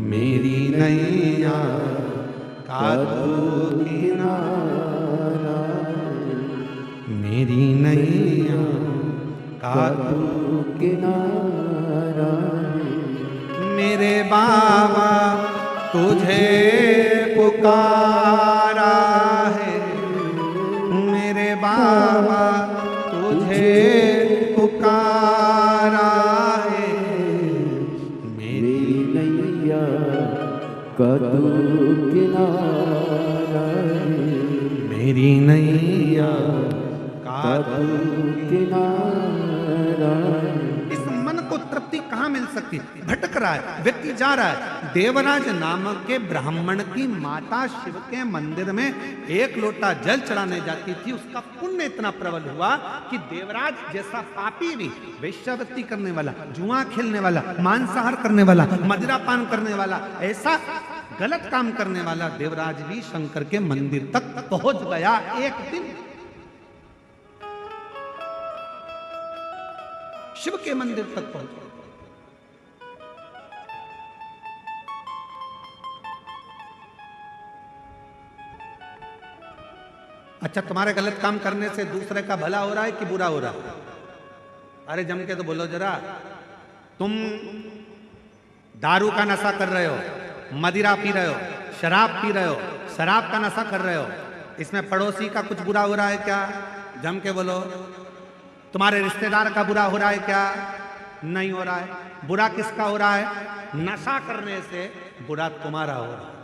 मेरी नैया का तू किनारा, मेरी नैया का तू किनारा, मेरे बाबा तुझे पुकारा है, मेरे बाबा तुझे पुकारा है, मेरी नैया का तू किनारा है, मेरी नैया का तू किनारा। इस मन को तृप्ति कहाँ मिल सकती, भटक रहा है, व्यक्ति जा रहा है। देवराज नामक के ब्राह्मण की माता शिव के मंदिर में एक लोटा जल चढ़ाने जाती थी। उसका पुण्य इतना प्रबल हुआ कि देवराज जैसा पापी भी, वेश्यावृत्ति करने वाला, जुआ खेलने वाला, मांसाहार करने वाला, मदिरा पान करने वाला, ऐसा गलत काम करने वाला देवराज भी शंकर के मंदिर तक पहुंच गया एक दिन। शिव के मंदिर तक पहुंच गया। अच्छा, तुम्हारे गलत काम करने से दूसरे का भला हो रहा है कि बुरा हो रहा है? अरे जम के तो बोलो जरा। तुम दारू का नशा कर रहे हो, मदिरा पी रहे हो, शराब पी रहे हो, शराब का नशा कर रहे हो, इसमें पड़ोसी का कुछ बुरा हो रहा है क्या? जम के बोलो। तुम्हारे रिश्तेदार का बुरा हो रहा है क्या? नहीं हो रहा है। बुरा किसका हो रहा है? नशा करने से बुरा तुम्हारा हो रहा है।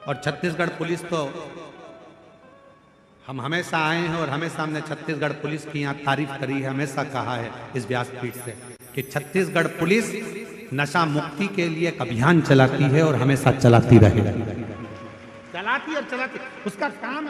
और छत्तीसगढ़ पुलिस तो, हम हमेशा आए हैं और हमेशा हमने छत्तीसगढ़ पुलिस की यहाँ तारीफ करी है, हमेशा कहा है इस व्यासपीठ से कि छत्तीसगढ़ पुलिस नशा मुक्ति के लिए एक अभियान चलाती है और हमेशा चलाती रहेगी। चलाती और चलाती, उसका काम,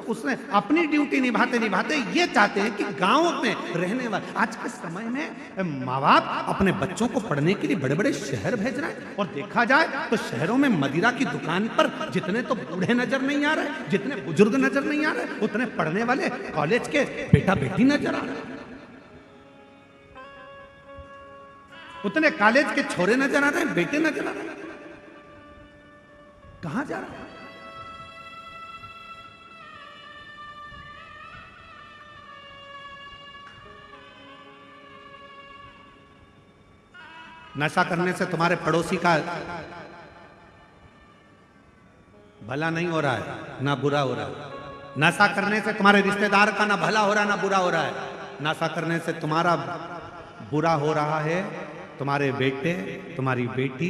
उसने अपनी ड्यूटी निभाते निभाते ये चाहते हैं कि गांव में रहने वाले, आज के समय में माँ बाप अपने बच्चों को पढ़ने के लिए बड़े बड़े शहर भेज रहे हैं, और देखा जाए तो शहरों में मदिरा की दुकान पर जितने तो बूढ़े नजर नहीं आ रहे, जितने बुजुर्ग नजर नहीं आ रहे, उतने पढ़ने वाले कॉलेज के बेटा बेटी नजर आ रहे, उतने कॉलेज के छोरे नजर आ रहे हैं, बेटे नजर आ रहे हैं। कहां जा रहा है? नशा करने से तुम्हारे पड़ोसी का भला नहीं हो रहा है, ना बुरा हो रहा है। नशा करने से तुम्हारे रिश्तेदार का ना भला हो रहा है, ना बुरा हो रहा है। नशा करने से तुम्हारा बुरा हो रहा है तुम्हारे बेटे, तुम्हारी बेटी।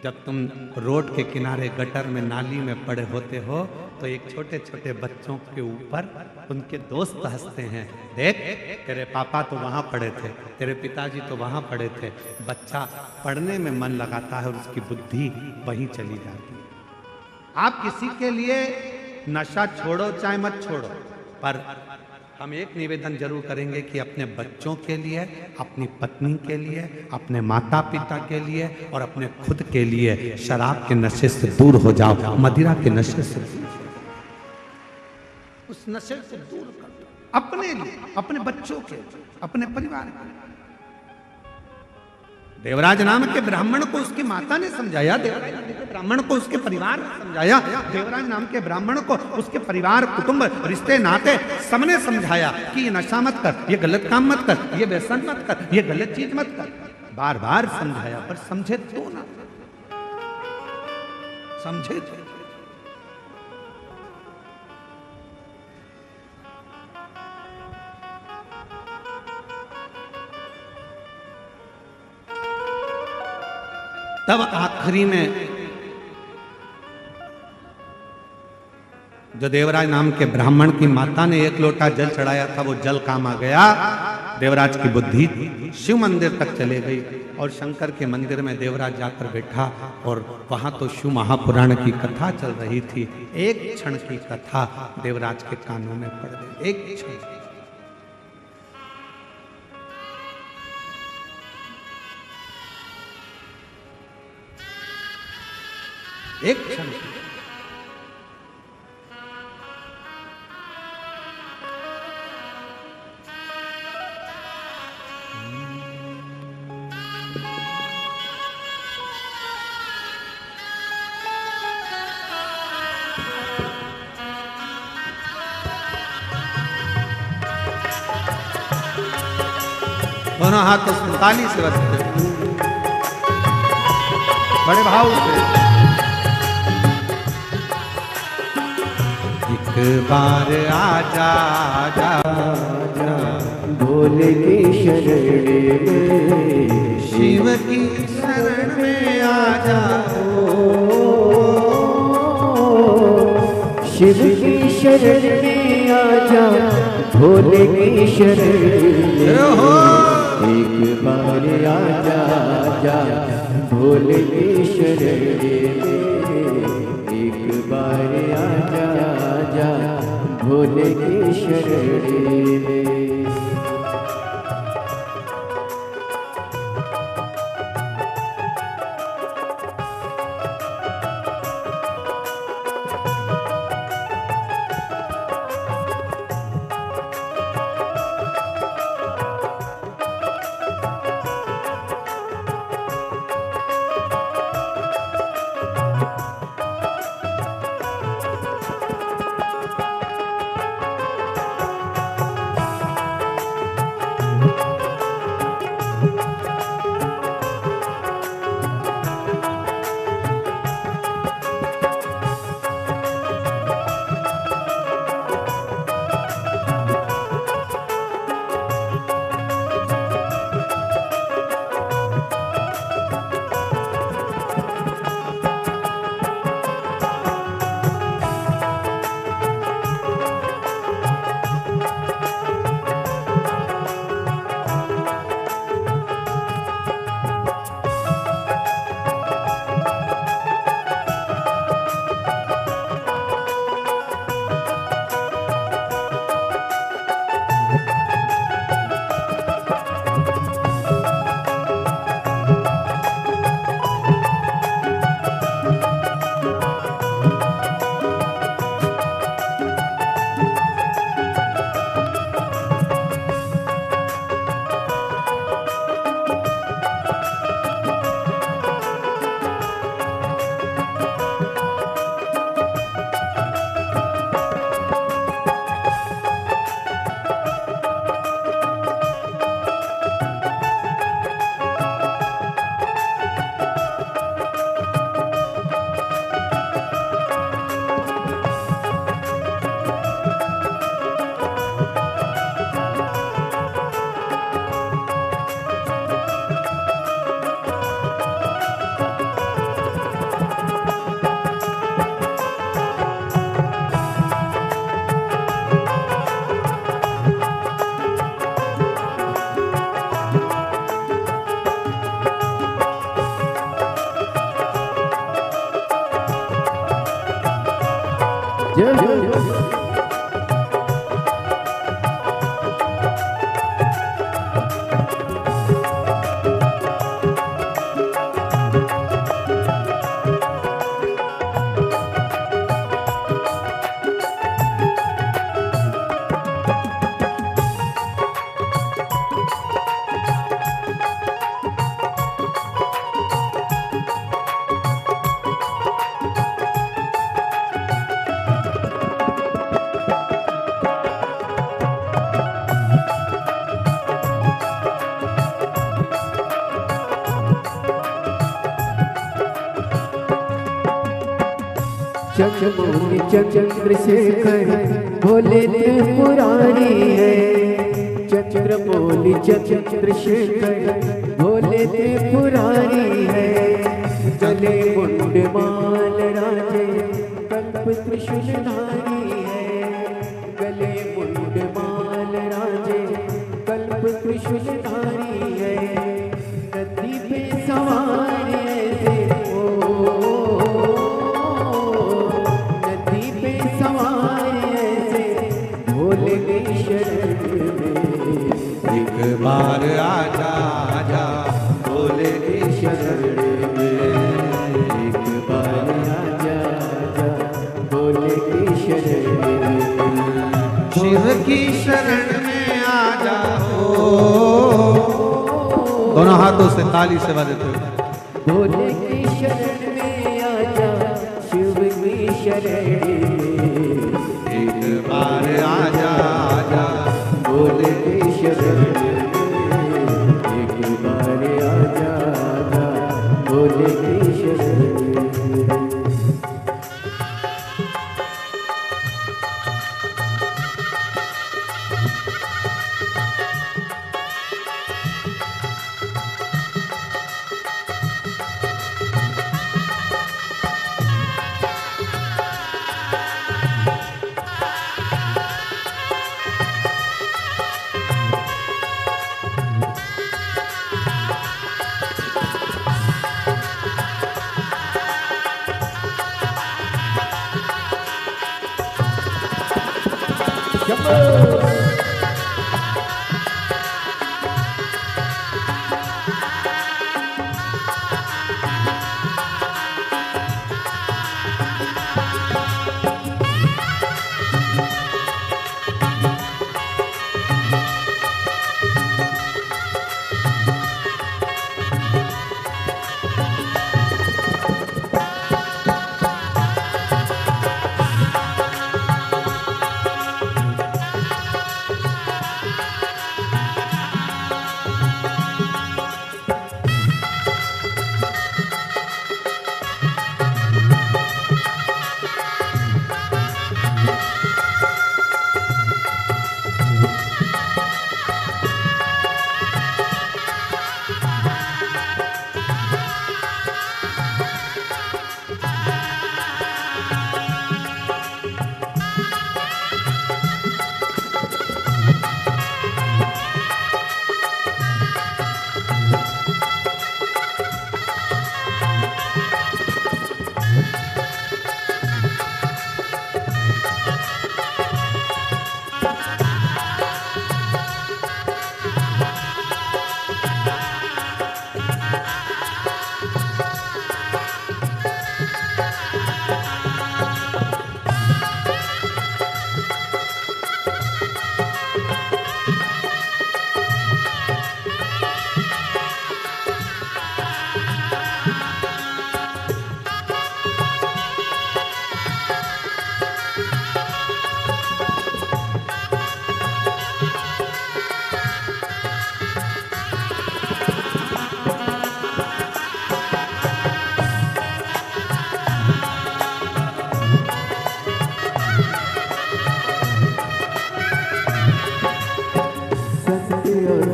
जब तुम रोड के किनारे गटर में, नाली में पड़े होते हो तो एक छोटे छोटे बच्चों के ऊपर उनके दोस्त हंसते हैं, देख तेरे पापा तो वहां पड़े थे, तेरे पिताजी तो वहां पड़े थे। बच्चा पढ़ने में मन लगाता है और उसकी बुद्धि वहीं चली जाती है। आप किसी के लिए नशा छोड़ो चाहे मत छोड़ो, पर हम एक निवेदन जरूर करेंगे कि अपने बच्चों के लिए, अपनी पत्नी के लिए, अपने माता पिता के लिए और अपने खुद के लिए शराब के नशे से दूर हो जाओ, मदिरा के नशे से दूर, उस नशे से दूर कर दो, अपने लिए, अपने बच्चों के, अपने परिवार के। देवराज नाम के ब्राह्मण को उसकी माता ने समझाया, देवराज नाम के ब्राह्मण को उसके परिवार ने समझाया, देवराज नाम के ब्राह्मण को उसके परिवार, कुटुंब, रिश्ते, नाते सबने समझाया कि ये नशा मत कर, ये गलत काम मत कर, ये व्यसन मत कर, ये गलत चीज मत कर। बार बार समझाया, पर समझे तो ना, समझे तो। तब आखिरी में जो देवराज नाम के ब्राह्मण की माता ने एक लोटा जल चढ़ाया था, वो जल काम आ गया। देवराज की बुद्धि शिव मंदिर तक चले गई और शंकर के मंदिर में देवराज जाकर बैठा और वहां तो शिव महापुराण की कथा चल रही थी। एक क्षण की कथा देवराज के कानों में पड़ गई, एक क्षण। एक क्षण दोनों हाथ तो ताली से बजते, बड़े भाव से। एक बार आजा आजा आजा भोले की शरण में, शिव की शरण में आजा, शिव की शरण में आजा, भोले की शरण में एक बार आजा आजा भोले की शरण में एक बार आजा आजा भोले की शरण में। चंद्रमौली चंद्रशेखर भोले त्रिपुरारी है। चंद्रमौली चंद्रशेखर भोले त्रिपुरारी है। गले मुंड माल राजे कल्प त्रिशूलधारी है। गले मुंड माल राजे कल्प त्रिशूलधारी है। नदी पे सवार ऐसे एक बार आजा आजा भोले की शरण में। एक बार आजा आजा भोले की शरण में। शिव की शरण में आजा हो। दोनों हाथों से ताली से बजाते हुए भोले की शरण में आजा शिव की शरण में। एक बार आजा आजा भोले की शरण में। एक बार आजा आजा भोले की शरण में।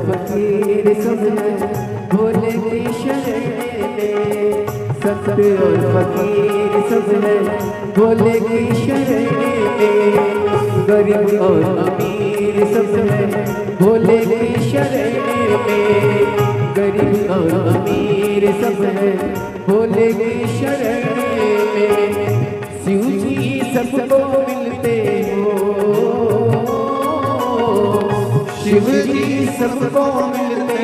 फकीर सब है भोले की शरण में, सत्य और फकीर सब है भोले की शरण में, गरीब और अमीर सब है भोले की शरण में, गरीब और अमीर सब है भोले की शरण में, शिव जी सबको मिलते हो, शिव जी सबको मिलते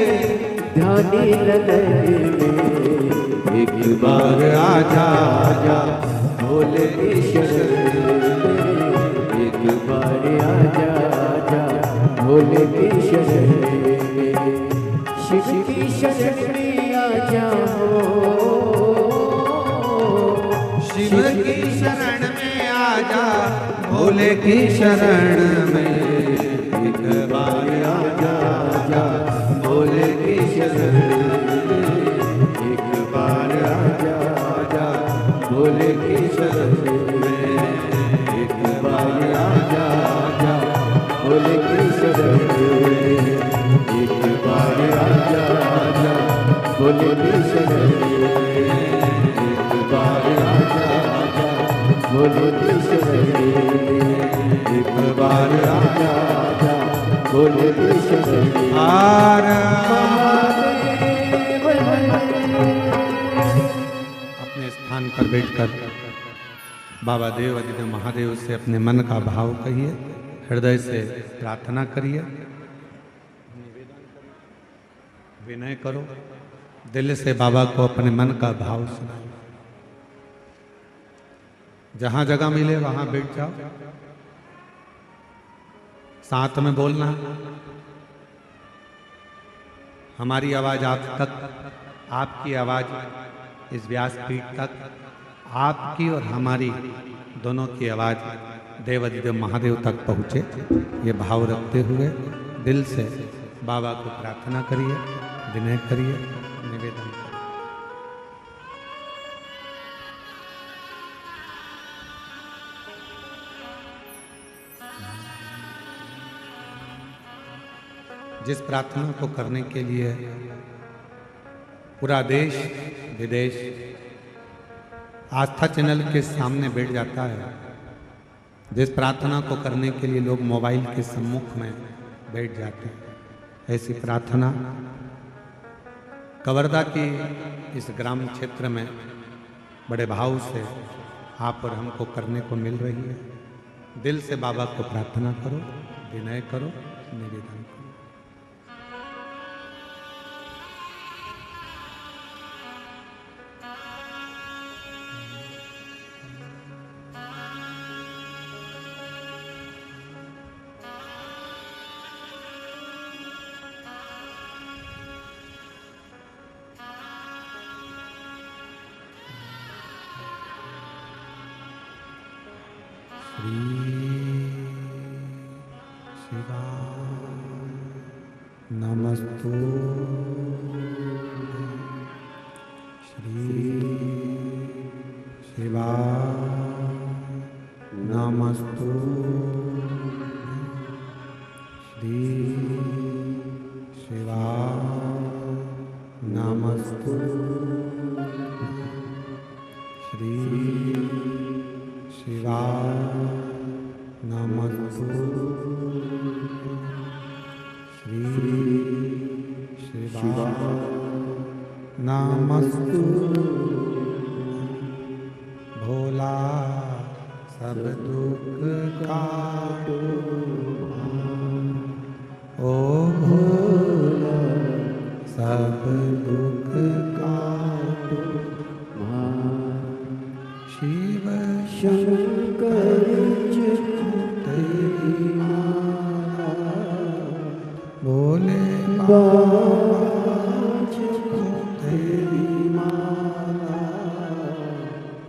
ध्यानी नगर में, एक बार आजा आजा भोले की शरण में, एक बार आजा आजा भोले की शरण में, शिव की शरण में आ जाओ, शिव की शरण में आजा भोले की शरण में, एक बार आजा आजा भोले की शरण में, एक बार आजा आजा भोले की शरण में, एक बार आजा आजा भोले की शरण में, एक बार आजा आजा भोले की शरण में, एक बार आजा आजा भोले की शरण में, एक बार आजा आजा भोले की शरण में। अपने स्थान पर बैठकर बाबा देव आदिदेव महादेव से अपने मन का भाव कहिए, हृदय से प्रार्थना करिए, विनय करो, दिल से बाबा को अपने मन का भाव सुनाओ। जहां जगह मिले वहां बैठ जाओ, साथ में बोलना, हमारी आवाज आप तक, आपकी आवाज इस व्यासपीठ तक, आपकी और हमारी दोनों की आवाज देवादिदेव महादेव तक पहुँचे, ये भाव रखते हुए दिल से बाबा को प्रार्थना करिए, विनय करिए, निवेदन करिए। जिस प्रार्थना को करने के लिए पूरा देश विदेश आस्था चैनल के सामने बैठ जाता है, जिस प्रार्थना को करने के लिए लोग मोबाइल के सम्मुख में बैठ जाते हैं, ऐसी प्रार्थना कवर्धा की इस ग्राम क्षेत्र में बड़े भाव से आप और हमको करने को मिल रही है। दिल से बाबा को प्रार्थना करो, विनय करो, निवेदन करो। नमस्तु श्री शिवा नमस्तु श्री शिवा नमस्तु श्री शिवा नमस्तु श्री शिवा नमस्तु भोला सब दुख काटो ओ भोला सब दुख काटो शिव शंकर तेरी माला भोले बाज तेरी माला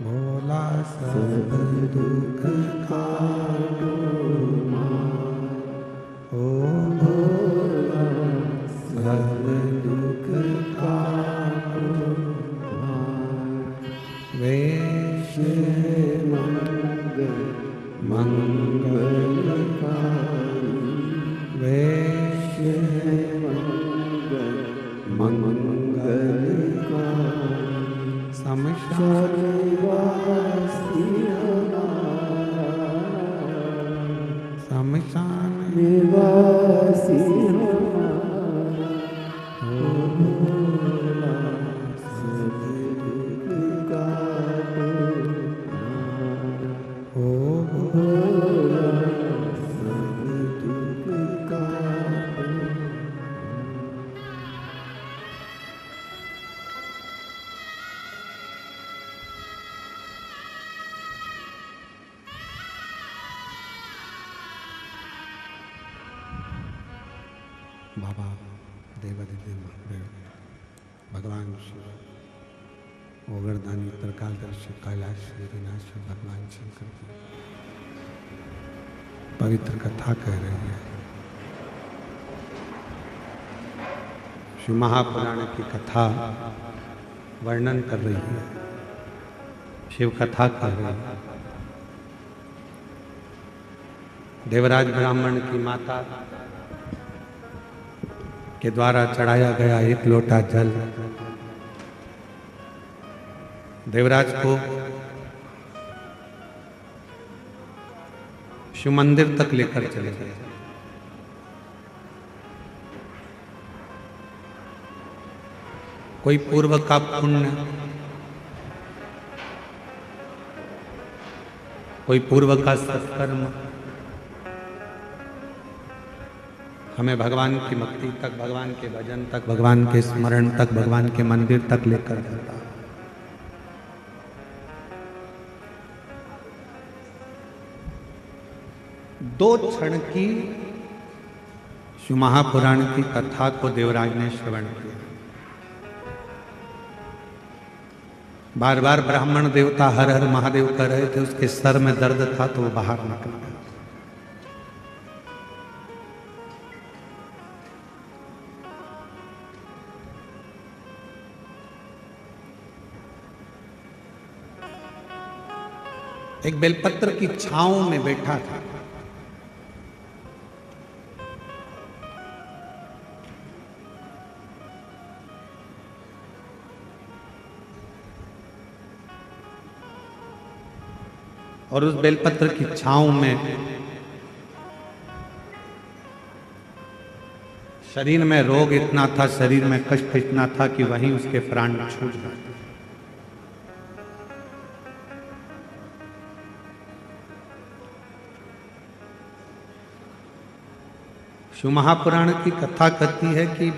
भोला सब दुख काटो ओ भोला सब दुख काटो वेश मंगलकारी वेश मंगलकारी शमशान निवासी शमशान निवासी बाबा देवादिदेव महादेव भगवान शिव ओगरदानी त्रिकालदर्शी कैलाश श्री विनाश भगवान शंकर की पवित्र कथा कह रही है। शिव महापुराण की कथा वर्णन कर रही है, शिव कथा कर रही है। देवराज ब्राह्मण की माता के द्वारा चढ़ाया गया एक लोटा जल देवराज को शिव मंदिर तक लेकर चले गए। कोई पूर्व का पुण्य, कोई पूर्व का सत्कर्म हमें भगवान की भक्ति तक, भगवान के भजन तक, भगवान के स्मरण तक, भगवान के मंदिर तक लेकर जाता है। दो क्षण की शिव महापुराण की कथा को देवराज ने श्रवण किया। बार बार ब्राह्मण देवता हर हर महादेव कर रहे थे, उसके सर में दर्द था तो वो बाहर निकल गया। एक बेलपत्र की छांव में बैठा था। और उस बेलपत्र की छांव में शरीर में रोग इतना था, शरीर में कष्ट इतना था कि वहीं उसके प्राण छूट गए। शिव महापुराण की कथा कहती है कि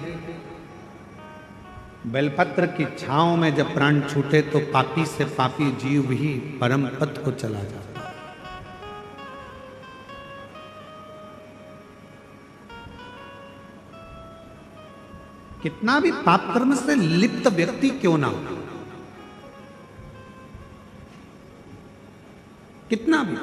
बेलपत्र की छांव में जब प्राण छूटे तो पापी से पापी जीव भी परम पद को चला जाता। कितना भी पाप कर्म से लिप्त व्यक्ति क्यों ना हो, कितना भी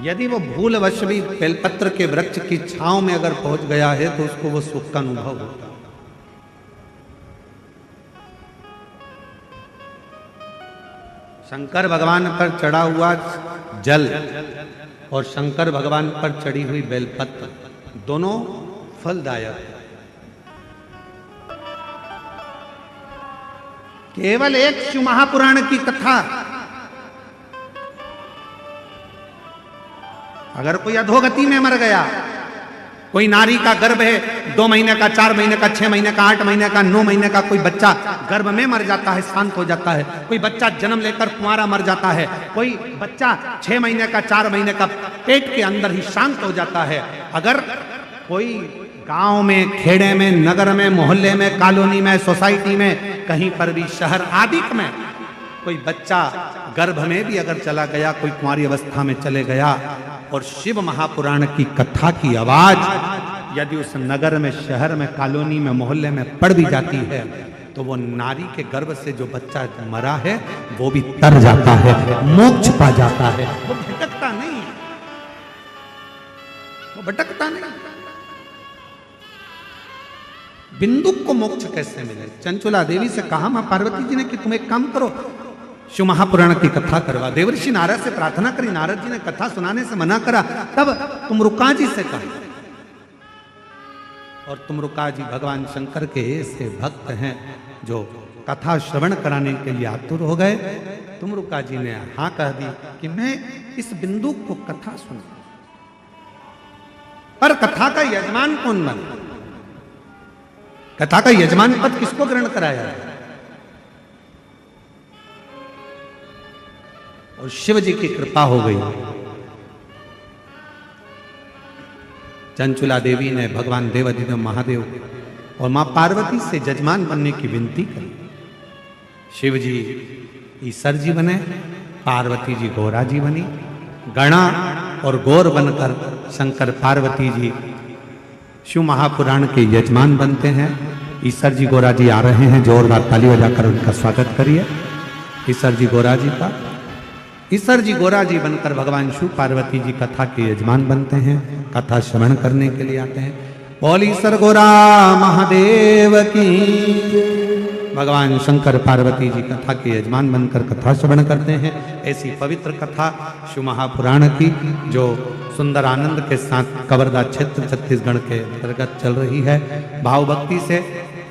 यदि वो भूलवश भी बेलपत्र के वृक्ष की छांव में अगर पहुंच गया है तो उसको वो सुख का अनुभव होता है। शंकर भगवान पर चढ़ा हुआ जल और शंकर भगवान पर चढ़ी हुई बेलपत्र दोनों फलदायक है। केवल एक शिव महापुराण की कथा, अगर कोई अधोगति में मर गया, कोई नारी का गर्भ है, 2 महीने का, 4 महीने का, 6 महीने का, 8 महीने का, 9 महीने का कोई बच्चा गर्भ में मर जाता है, शांत हो जाता है। कोई बच्चा जन्म लेकर कुंवारा मर जाता है। कोई बच्चा 6 महीने का, 4 महीने का पेट के अंदर ही शांत हो जाता है। अगर कोई गांव में, खेड़े में, नगर में, मोहल्ले में, कॉलोनी में, सोसाइटी में, कहीं पर भी, शहर आदि में कोई बच्चा गर्भ में भी अगर चला गया, कोई कुंवारी अवस्था में चले गया और शिव महापुराण की कथा की आवाज यदि उस नगर में, शहर में, कॉलोनी में, मोहल्ले में पड़ भी जाती है तो वो नारी के गर्भ से जो बच्चा मरा है वो भी तर जाता है, मोक्ष पा जाता है। वो भटकता नहीं, वो भटकता नहीं। बिंदु को मोक्ष कैसे मिले? चंचुला देवी से कहा मां पार्वती जी ने कि तुम एक काम करो, शिव महापुराण की कथा करवा। देवर्षि नारद से प्रार्थना करी, नारद जी ने कथा सुनाने से मना करा। तब तुमरुका जी से कहा, और तुमरुका जी भगवान शंकर के ऐसे भक्त हैं जो कथा श्रवण कराने के लिए आतुर हो गए। तुमरुका जी ने हाँ कह दी कि मैं इस बिंदु को कथा सुना। पर कथा का यजमान कौन बना? कथा का यजमान पद किसको ग्रहण कराया? और शिव जी की कृपा हो गई। चंचुला देवी ने भगवान देवाधिदेव महादेव और मां पार्वती से जजमान बनने की विनती करी। शिव जी ईसर जी बने, पार्वती जी गौरा जी बनी। गणा और गौर बनकर शंकर पार्वती जी शिव महापुराण के यजमान बनते हैं। ईसर जी गौरा जी आ रहे हैं, जोरदार ताली बजाकर उनका स्वागत करिए ईसर जी गौरा जी का। ईसर जी गौरा जी बनकर भगवान शिव पार्वती जी कथा के यजमान बनते हैं, कथा श्रवण करने के लिए आते हैं। बोल ईसर गौरा महादेव की। भगवान शंकर पार्वती जी कथा के यजमान बनकर कथा श्रवण करते हैं। ऐसी पवित्र कथा शिव महापुराण की जो सुंदर आनंद के साथ कवर्धा क्षेत्र छत्तीसगढ़ के अंतर्गत चल रही है। भाव भक्ति से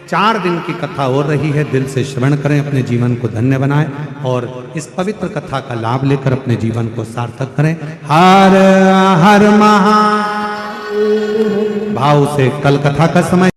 4 दिन की कथा हो रही है। दिल से श्रवण करें, अपने जीवन को धन्य बनाएं और इस पवित्र कथा का लाभ लेकर अपने जीवन को सार्थक करें। हर हर महा भाव से कल कथा का समय